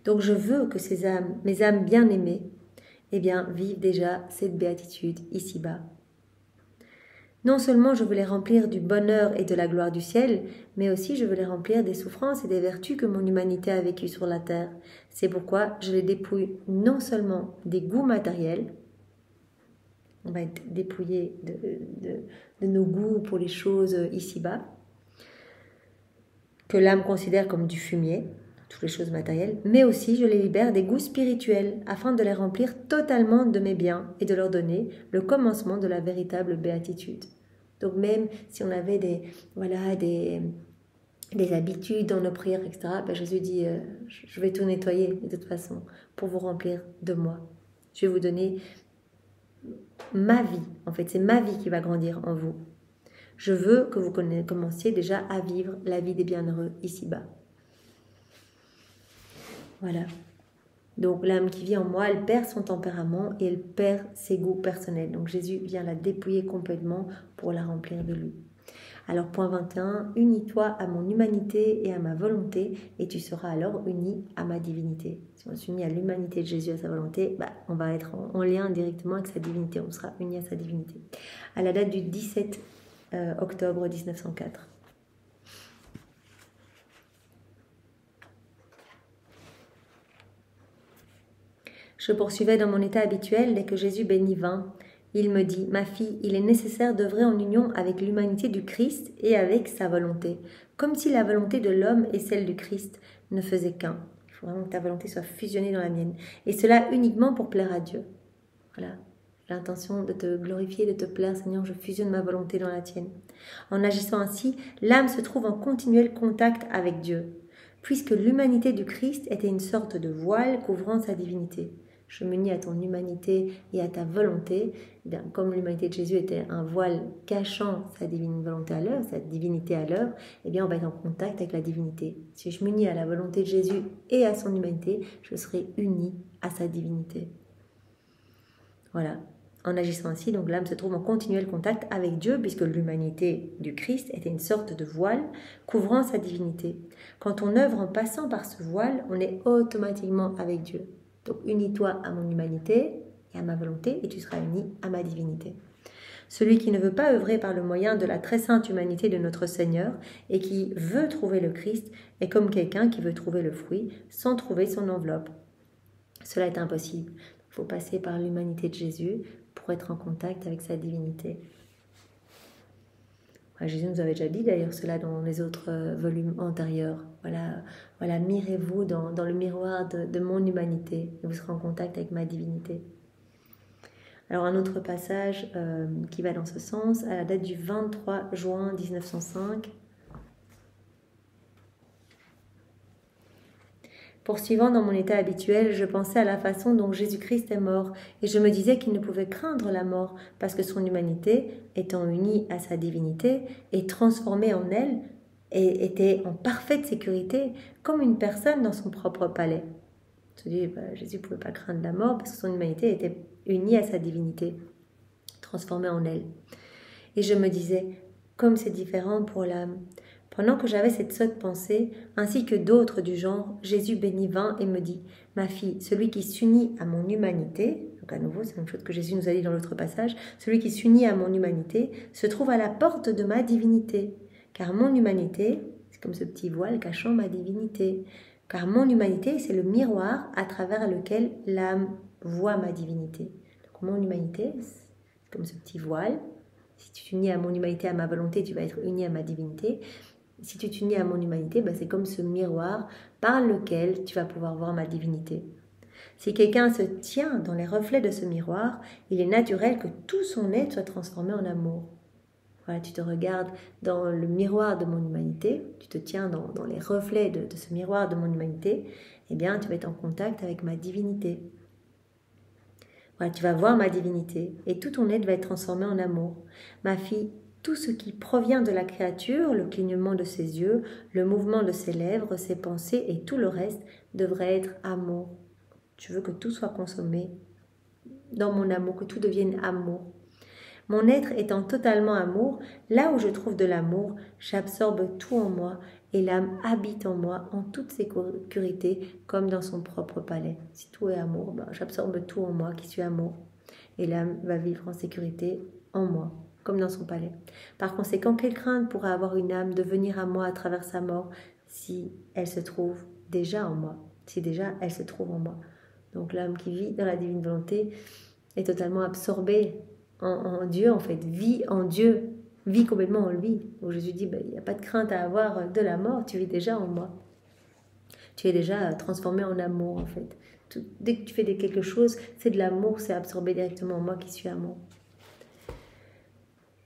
Donc je veux que mes âmes bien-aimées, vivent déjà cette béatitude ici-bas. Non seulement je veux les remplir du bonheur et de la gloire du ciel, mais aussi je veux les remplir des souffrances et des vertus que mon humanité a vécues sur la terre. C'est pourquoi je les dépouille non seulement des goûts matériels, on va être dépouillé de nos goûts pour les choses ici-bas, que l'âme considère comme du fumier, toutes les choses matérielles, mais aussi je les libère des goûts spirituels afin de les remplir totalement de mes biens et de leur donner le commencement de la véritable béatitude. Donc même si on avait des habitudes dans nos prières, etc., Jésus dit, je vais tout nettoyer de toute façon pour vous remplir de moi. Je vais vous donner ma vie, en fait, c'est ma vie qui va grandir en vous. Je veux que vous commenciez déjà à vivre la vie des bienheureux ici-bas. Voilà. Donc l'âme qui vit en moi, elle perd son tempérament et elle perd ses goûts personnels. Donc Jésus vient la dépouiller complètement pour la remplir de lui. Alors point 21, unis-toi à mon humanité et à ma volonté et tu seras alors uni à ma divinité. Si on s'unit à l'humanité de Jésus, à sa volonté, on va être en lien directement avec sa divinité, on sera unis à sa divinité. À la date du 17 octobre 1904. Je poursuivais dans mon état habituel dès que Jésus béni vint. Il me dit, ma fille, il est nécessaire d'œuvrer en union avec l'humanité du Christ et avec sa volonté, comme si la volonté de l'homme et celle du Christ ne faisaient qu'un. Il faut vraiment que ta volonté soit fusionnée dans la mienne. Et cela uniquement pour plaire à Dieu. Voilà, j'ai l'intention de te glorifier, de te plaire, Seigneur, je fusionne ma volonté dans la tienne. En agissant ainsi, l'âme se trouve en continuel contact avec Dieu, puisque l'humanité du Christ était une sorte de voile couvrant sa divinité. Je m'unis à ton humanité et à ta volonté, comme l'humanité de Jésus était un voile cachant sa divine volonté à l'heure, sa divinité à l'heure, on va être en contact avec la divinité. Si je m'unis à la volonté de Jésus et à son humanité, je serai uni à sa divinité. Voilà. En agissant ainsi, donc l'âme se trouve en continuel contact avec Dieu, puisque l'humanité du Christ était une sorte de voile couvrant sa divinité. Quand on œuvre en passant par ce voile, on est automatiquement avec Dieu. Donc unis-toi à mon humanité et à ma volonté, et tu seras uni à ma divinité. Celui qui ne veut pas œuvrer par le moyen de la très sainte humanité de notre Seigneur et qui veut trouver le Christ est comme quelqu'un qui veut trouver le fruit sans trouver son enveloppe. Cela est impossible. Il faut passer par l'humanité de Jésus pour être en contact avec sa divinité. Jésus nous avait déjà dit d'ailleurs cela dans les autres volumes antérieurs. Voilà, mirez-vous dans le miroir de mon humanité et vous serez en contact avec ma divinité. Alors un autre passage qui va dans ce sens, à la date du 23 juin 1905. Poursuivant dans mon état habituel, je pensais à la façon dont Jésus-Christ est mort, et je me disais qu'il ne pouvait craindre la mort, parce que son humanité, étant unie à sa divinité, et transformée en elle, et était en parfaite sécurité, comme une personne dans son propre palais. On se dit, Jésus ne pouvait pas craindre la mort, parce que son humanité était unie à sa divinité, transformée en elle. Et je me disais, comme c'est différent pour l'âme. Pendant que j'avais cette sotte pensée, ainsi que d'autres du genre, Jésus béni vint et me dit, « Ma fille, celui qui s'unit à mon humanité, » donc à nouveau, c'est la même chose que Jésus nous a dit dans l'autre passage, « celui qui s'unit à mon humanité se trouve à la porte de ma divinité, car mon humanité, c'est comme ce petit voile cachant ma divinité, car mon humanité, c'est le miroir à travers lequel l'âme voit ma divinité. » Donc mon humanité, c'est comme ce petit voile. Si tu t'unis à mon humanité, à ma volonté, tu vas être uni à ma divinité. Si tu t'unis à mon humanité, c'est comme ce miroir par lequel tu vas pouvoir voir ma divinité. Si quelqu'un se tient dans les reflets de ce miroir, il est naturel que tout son être soit transformé en amour. Voilà, tu te regardes dans le miroir de mon humanité, tu te tiens dans les reflets de ce miroir de mon humanité, eh bien tu vas être en contact avec ma divinité. Voilà, tu vas voir ma divinité et tout ton être va être transformé en amour. Ma fille, tout ce qui provient de la créature, le clignement de ses yeux, le mouvement de ses lèvres, ses pensées et tout le reste devrait être amour. Je veux que tout soit consommé dans mon amour, que tout devienne amour. Mon être étant totalement amour, là où je trouve de l'amour, j'absorbe tout en moi et l'âme habite en moi en toute sécurité comme dans son propre palais. Si tout est amour, j'absorbe tout en moi qui suis amour et l'âme va vivre en sécurité en moi comme dans son palais. Par conséquent, quelle crainte pourra avoir une âme de venir à moi à travers sa mort si elle se trouve déjà en moi, si déjà elle se trouve en moi. Donc l'âme qui vit dans la divine volonté est totalement absorbée en Dieu, en fait, vit en Dieu, vit complètement en lui. Donc Jésus dit, il n'y a pas de crainte à avoir de la mort, tu vis déjà en moi. Tu es déjà transformé en amour, en fait. Dès que tu fais quelque chose, c'est de l'amour, c'est absorbé directement en moi qui suis amour.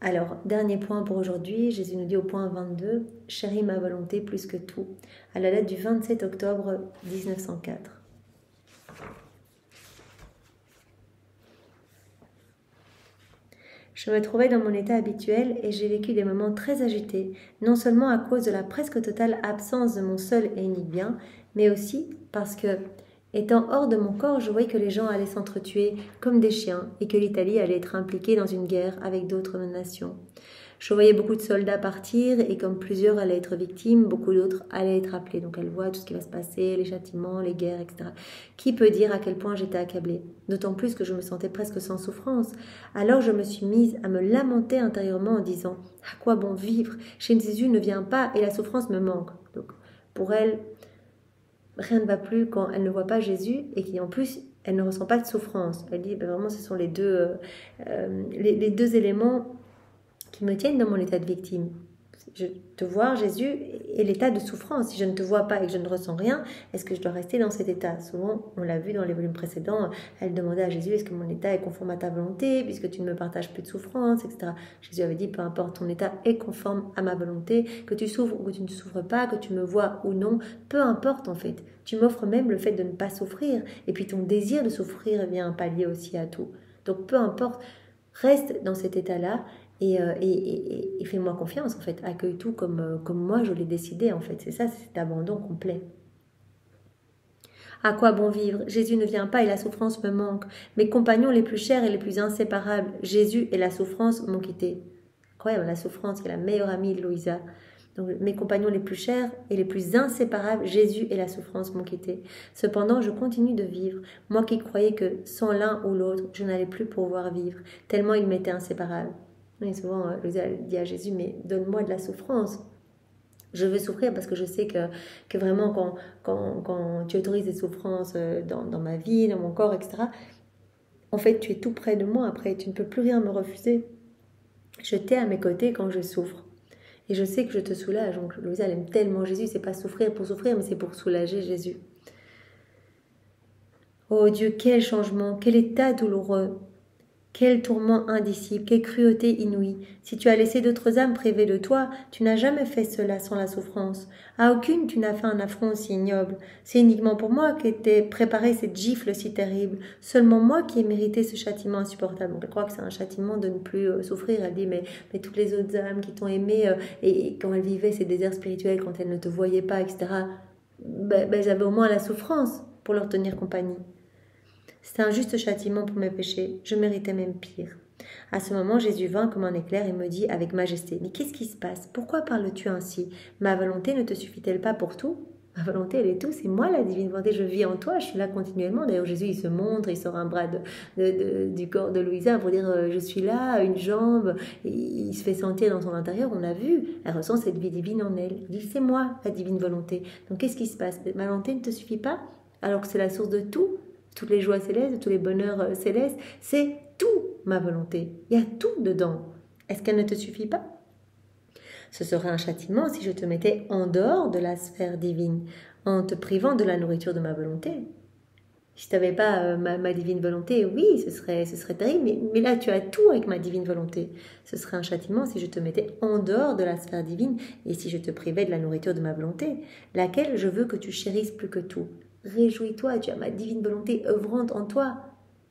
Alors, dernier point pour aujourd'hui, Jésus nous dit au point 22, « Chéris ma volonté plus que tout », à la date du 27 octobre 1904. Je me trouvais dans mon état habituel et j'ai vécu des moments très agités, non seulement à cause de la presque totale absence de mon seul et unique bien, mais aussi parce que, étant hors de mon corps, je voyais que les gens allaient s'entretuer comme des chiens et que l'Italie allait être impliquée dans une guerre avec d'autres nations. Je voyais beaucoup de soldats partir et comme plusieurs allaient être victimes, beaucoup d'autres allaient être appelés. Donc elle voit tout ce qui va se passer, les châtiments, les guerres, etc. Qui peut dire à quel point j'étais accablée? D'autant plus que je me sentais presque sans souffrance. Alors je me suis mise à me lamenter intérieurement en disant « À quoi bon vivre? Jésus ne vient pas et la souffrance me manque. » Donc pour elle, rien ne va plus quand elle ne voit pas Jésus et qu'en plus elle ne ressent pas de souffrance. Elle dit vraiment ce sont les deux éléments qui me tiennent dans mon état de victime. Je te vois, Jésus, et l'état de souffrance. Si je ne te vois pas et que je ne ressens rien, est-ce que je dois rester dans cet état? Souvent, on l'a vu dans les volumes précédents, elle demandait à Jésus, est-ce que mon état est conforme à ta volonté, puisque tu ne me partages plus de souffrance, etc. Jésus avait dit, peu importe, ton état est conforme à ma volonté, que tu souffres ou que tu ne souffres pas, que tu me vois ou non, peu importe en fait. Tu m'offres même le fait de ne pas souffrir, et puis ton désir de souffrir vient pallier aussi à tout. Donc peu importe, reste dans cet état-là, et fais-moi confiance, en fait. Accueille tout comme moi, je l'ai décidé, en fait. C'est ça, c'est cet abandon complet. À quoi bon vivre? Jésus ne vient pas et la souffrance me manque. Mes compagnons les plus chers et les plus inséparables, Jésus et la souffrance m'ont quitté. Incroyable, la souffrance qui est la meilleure amie de Louisa. Donc, mes compagnons les plus chers et les plus inséparables, Jésus et la souffrance m'ont quitté. Cependant, je continue de vivre, moi qui croyais que sans l'un ou l'autre, je n'allais plus pouvoir vivre, tellement ils m'étaient inséparables. Et souvent, Louisa dit à Jésus, mais donne-moi de la souffrance. Je veux souffrir parce que je sais que vraiment, quand tu autorises des souffrances dans ma vie, dans mon corps, etc., en fait, tu es tout près de moi après. Tu ne peux plus rien me refuser. Je t'ai à mes côtés quand je souffre. Et je sais que je te soulage. Donc Louisa, elle aime tellement Jésus, c'est pas souffrir pour souffrir, mais c'est pour soulager Jésus. Oh Dieu, quel changement, quel état douloureux. Quel tourment indicible, quelle cruauté inouïe. Si tu as laissé d'autres âmes privées de toi, tu n'as jamais fait cela sans la souffrance. À aucune tu n'as fait un affront si ignoble. C'est uniquement pour moi qu'était préparée cette gifle si terrible. Seulement moi qui ai mérité ce châtiment insupportable. Donc, elle croit que c'est un châtiment de ne plus souffrir. Elle dit, mais toutes les autres âmes qui t'ont aimé, et quand elles vivaient ces déserts spirituels, quand elles ne te voyaient pas, etc., j'avais au moins la souffrance pour leur tenir compagnie. C'était un juste châtiment pour mes péchés, je méritais même pire. À ce moment, Jésus vint comme un éclair et me dit avec majesté, « Mais qu'est-ce qui se passe? Pourquoi parles-tu ainsi? Ma volonté ne te suffit-elle pas pour tout? Ma volonté, elle est tout, c'est moi la divine volonté, je vis en toi, je suis là continuellement. » D'ailleurs, Jésus, il se montre, il sort un bras du corps de Louisa pour dire « Je suis là, une jambe. » Il se fait sentir dans son intérieur, on a vu, elle ressent cette vie divine en elle. Il dit « C'est moi la divine volonté. » Donc, qu'est-ce qui se passe? Ma volonté ne te suffit pas alors que c'est la source de tout? Toutes les joies célestes, tous les bonheurs célestes, c'est tout ma volonté. Il y a tout dedans. Est-ce qu'elle ne te suffit pas? Ce serait un châtiment si je te mettais en dehors de la sphère divine, en te privant de la nourriture de ma volonté. Si tu n'avais pas ma divine volonté, oui, ce serait terrible, mais là tu as tout avec ma divine volonté. Ce serait un châtiment si je te mettais en dehors de la sphère divine et si je te privais de la nourriture de ma volonté, laquelle je veux que tu chérisses plus que tout. Réjouis-toi, tu as ma divine volonté œuvrante en toi.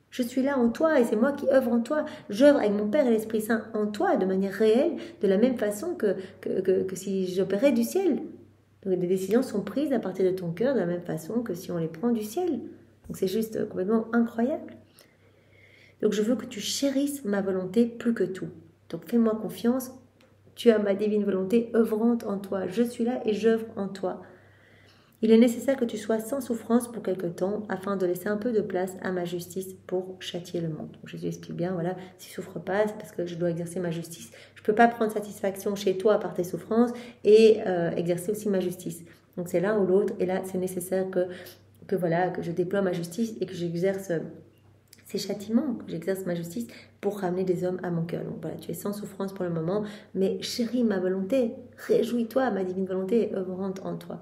Je suis là en toi et c'est moi qui œuvre en toi. J'œuvre avec mon Père et l'Esprit Saint en toi de manière réelle, de la même façon que si j'opérais du ciel. Donc les décisions sont prises à partir de ton cœur de la même façon que si on les prend du ciel. Donc c'est juste complètement incroyable. Donc je veux que tu chérisses ma volonté plus que tout. Donc fais-moi confiance, tu as ma divine volonté œuvrante en toi. Je suis là et j'œuvre en toi. Il est nécessaire que tu sois sans souffrance pour quelque temps, afin de laisser un peu de place à ma justice pour châtier le monde. Donc Jésus explique bien, voilà, si je ne souffre pas, c'est parce que je dois exercer ma justice. Je ne peux pas prendre satisfaction chez toi par tes souffrances et exercer aussi ma justice. Donc c'est l'un ou l'autre, et là c'est nécessaire que je déploie ma justice et que j'exerce ces châtiments, que j'exerce ma justice pour ramener des hommes à mon cœur. Donc voilà, tu es sans souffrance pour le moment, mais chéris ma volonté, réjouis-toi, ma divine volonté est œuvrante en toi.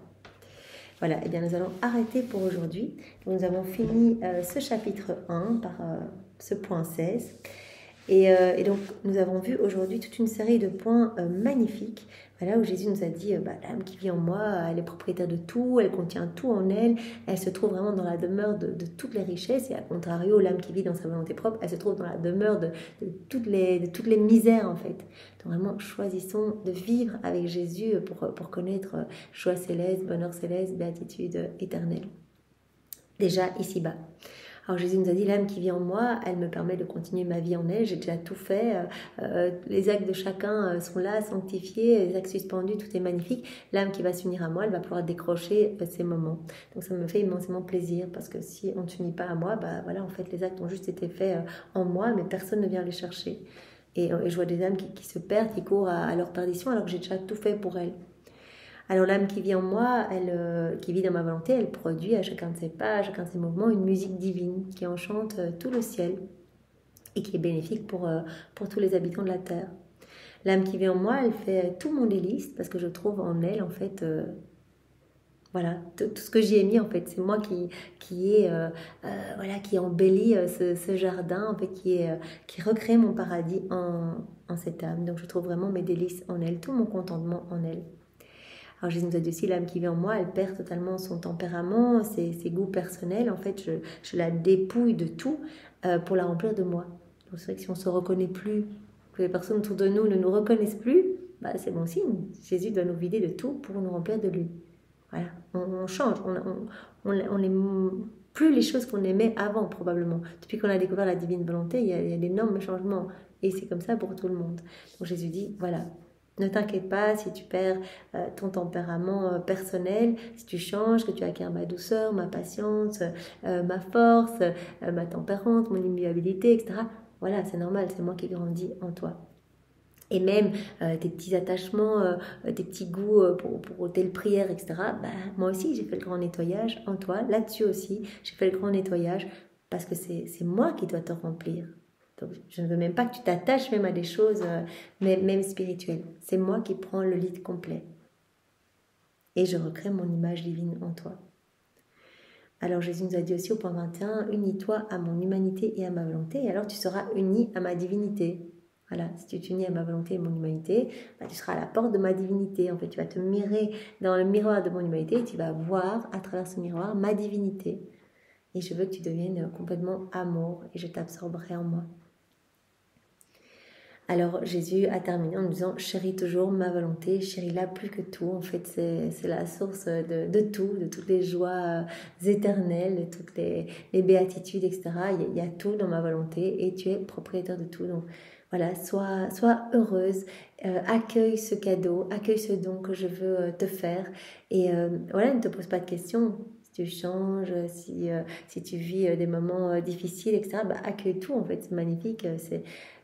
Voilà, et bien nous allons arrêter pour aujourd'hui. Nous avons fini ce chapitre 1 par ce point 16. Et donc nous avons vu aujourd'hui toute une série de points magnifiques, voilà, où Jésus nous a dit l'âme qui vit en moi, elle est propriétaire de tout, elle contient tout en elle, elle se trouve vraiment dans la demeure de toutes les richesses, et à contrario, l'âme qui vit dans sa volonté propre, elle se trouve dans la demeure de toutes les misères en fait. Donc vraiment, choisissons de vivre avec Jésus pour connaître joie céleste, bonheur céleste, béatitude éternelle. Déjà ici-bas. Alors Jésus nous a dit, l'âme qui vit en moi, elle me permet de continuer ma vie en elle, j'ai déjà tout fait, les actes de chacun sont là, sanctifiés, les actes suspendus, tout est magnifique. L'âme qui va s'unir à moi, elle va pouvoir décrocher ces moments. Donc ça me fait immensément plaisir, parce que si on ne s'unit pas à moi, voilà, en fait les actes ont juste été faits en moi, mais personne ne vient les chercher. Et je vois des âmes qui se perdent, qui courent à leur perdition, alors que j'ai déjà tout fait pour elles. Alors l'âme qui vit en moi, qui vit dans ma volonté, elle produit à chacun de ses pas, à chacun de ses mouvements, une musique divine qui enchante tout le ciel et qui est bénéfique pour tous les habitants de la terre. L'âme qui vit en moi, elle fait tout mon délice parce que je trouve en elle, en fait, voilà, tout ce que j'y ai mis, en fait. C'est moi qui embellit ce jardin, en fait, qui recrée mon paradis en cette âme. Donc je trouve vraiment mes délices en elle, tout mon contentement en elle. Alors Jésus nous a dit aussi, l'âme qui vit en moi, elle perd totalement son tempérament, ses goûts personnels. En fait, je la dépouille de tout pour la remplir de moi. Donc c'est vrai que si on ne se reconnaît plus, que les personnes autour de nous ne nous reconnaissent plus, c'est bon signe. Jésus doit nous vider de tout pour nous remplir de lui. Voilà, on change, on n'aime plus les choses qu'on aimait avant probablement. Depuis qu'on a découvert la divine volonté, il y a d'énormes changements. Et c'est comme ça pour tout le monde. Donc Jésus dit, voilà, ne t'inquiète pas si tu perds ton tempérament personnel, si tu changes, que tu acquiers ma douceur, ma patience, ma force, ma tempérance, mon immuabilité, etc. Voilà, c'est normal, c'est moi qui grandis en toi. Et même tes petits attachements, tes petits goûts pour telle prière, etc. Moi aussi, j'ai fait le grand nettoyage en toi. Là-dessus aussi, j'ai fait le grand nettoyage parce que c'est moi qui dois te remplir. Donc, je ne veux même pas que tu t'attaches même à des choses, même spirituelles. C'est moi qui prends le lead complet. Et je recrée mon image divine en toi. Alors Jésus nous a dit aussi au point 21, unis-toi à mon humanité et à ma volonté, et alors tu seras uni à ma divinité. Voilà, si tu t'unis à ma volonté et à mon humanité, tu seras à la porte de ma divinité. En fait, tu vas te mirer dans le miroir de mon humanité et tu vas voir à travers ce miroir ma divinité. Et je veux que tu deviennes complètement amour et je t'absorberai en moi. Alors Jésus a terminé en nous disant « Chéris toujours ma volonté, chéris-la plus que tout ». En fait, c'est la source de tout, de toutes les joies éternelles, de toutes les béatitudes, etc. Il y a tout dans ma volonté et tu es propriétaire de tout. Donc voilà, sois heureuse, accueille ce cadeau, accueille ce don que je veux te faire. Et voilà, ne te pose pas de questions. Si tu changes, si tu vis des moments difficiles, etc., accueille tout, en fait, c'est magnifique.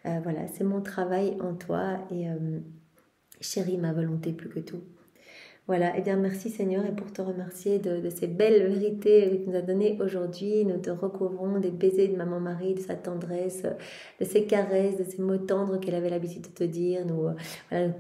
Voilà, c'est mon travail en toi et chéris ma volonté plus que tout. Voilà, et bien merci Seigneur, et pour te remercier de ces belles vérités que tu nous as données aujourd'hui, nous te recouvrons des baisers de Maman Marie, de sa tendresse, de ses caresses, de ces mots tendres qu'elle avait l'habitude de te dire. Nous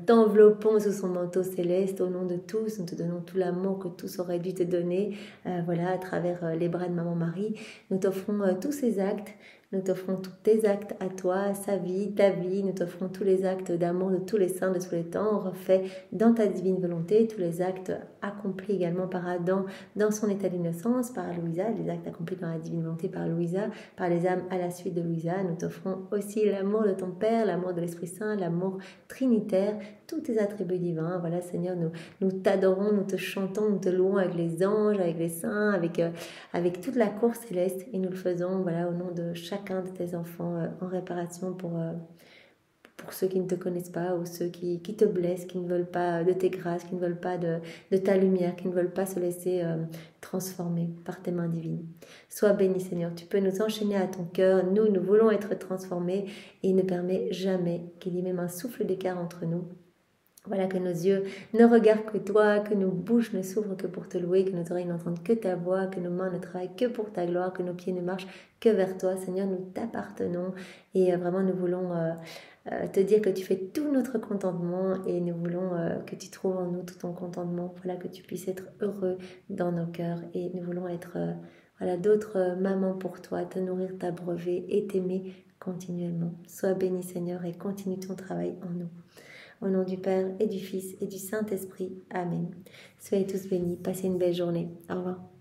t'enveloppons sous son manteau céleste au nom de tous, nous te donnons tout l'amour que tous auraient dû te donner, voilà, à travers les bras de Maman Marie. Nous t'offrons tous ces actes. Nous t'offrons tous tes actes à toi, sa vie, ta vie. Nous t'offrons tous les actes d'amour de tous les saints de tous les temps. On refait dans ta divine volonté tous les actes accomplis également par Adam dans son état d'innocence, par Louisa, les actes accomplis dans la divine volonté par Louisa, par les âmes à la suite de Louisa. Nous t'offrons aussi l'amour de ton Père, l'amour de l'Esprit Saint, l'amour trinitaire, tous tes attributs divins. Voilà Seigneur, nous t'adorons, nous te chantons, nous te louons avec les anges, avec les saints, avec toute la cour céleste, et nous le faisons voilà, au nom de chacun de tes enfants en réparation pour ceux qui ne te connaissent pas ou ceux qui te blessent, qui ne veulent pas de tes grâces, qui ne veulent pas de ta lumière, qui ne veulent pas se laisser transformer par tes mains divines. Sois béni Seigneur, tu peux nous enchaîner à ton cœur, nous voulons être transformés et ne permets jamais qu'il y ait même un souffle d'écart entre nous. Voilà, que nos yeux ne regardent que toi, que nos bouches ne s'ouvrent que pour te louer, que nos oreilles n'entendent que ta voix, que nos mains ne travaillent que pour ta gloire, que nos pieds ne marchent que vers toi. Seigneur, nous t'appartenons et vraiment nous voulons te dire que tu fais tout notre contentement et nous voulons que tu trouves en nous tout ton contentement. Voilà, que tu puisses être heureux dans nos cœurs et nous voulons être voilà, d'autres mamans pour toi, te nourrir, t'abreuver et t'aimer continuellement. Sois béni Seigneur et continue ton travail en nous. Au nom du Père et du Fils et du Saint-Esprit. Amen. Soyez tous bénis. Passez une belle journée. Au revoir.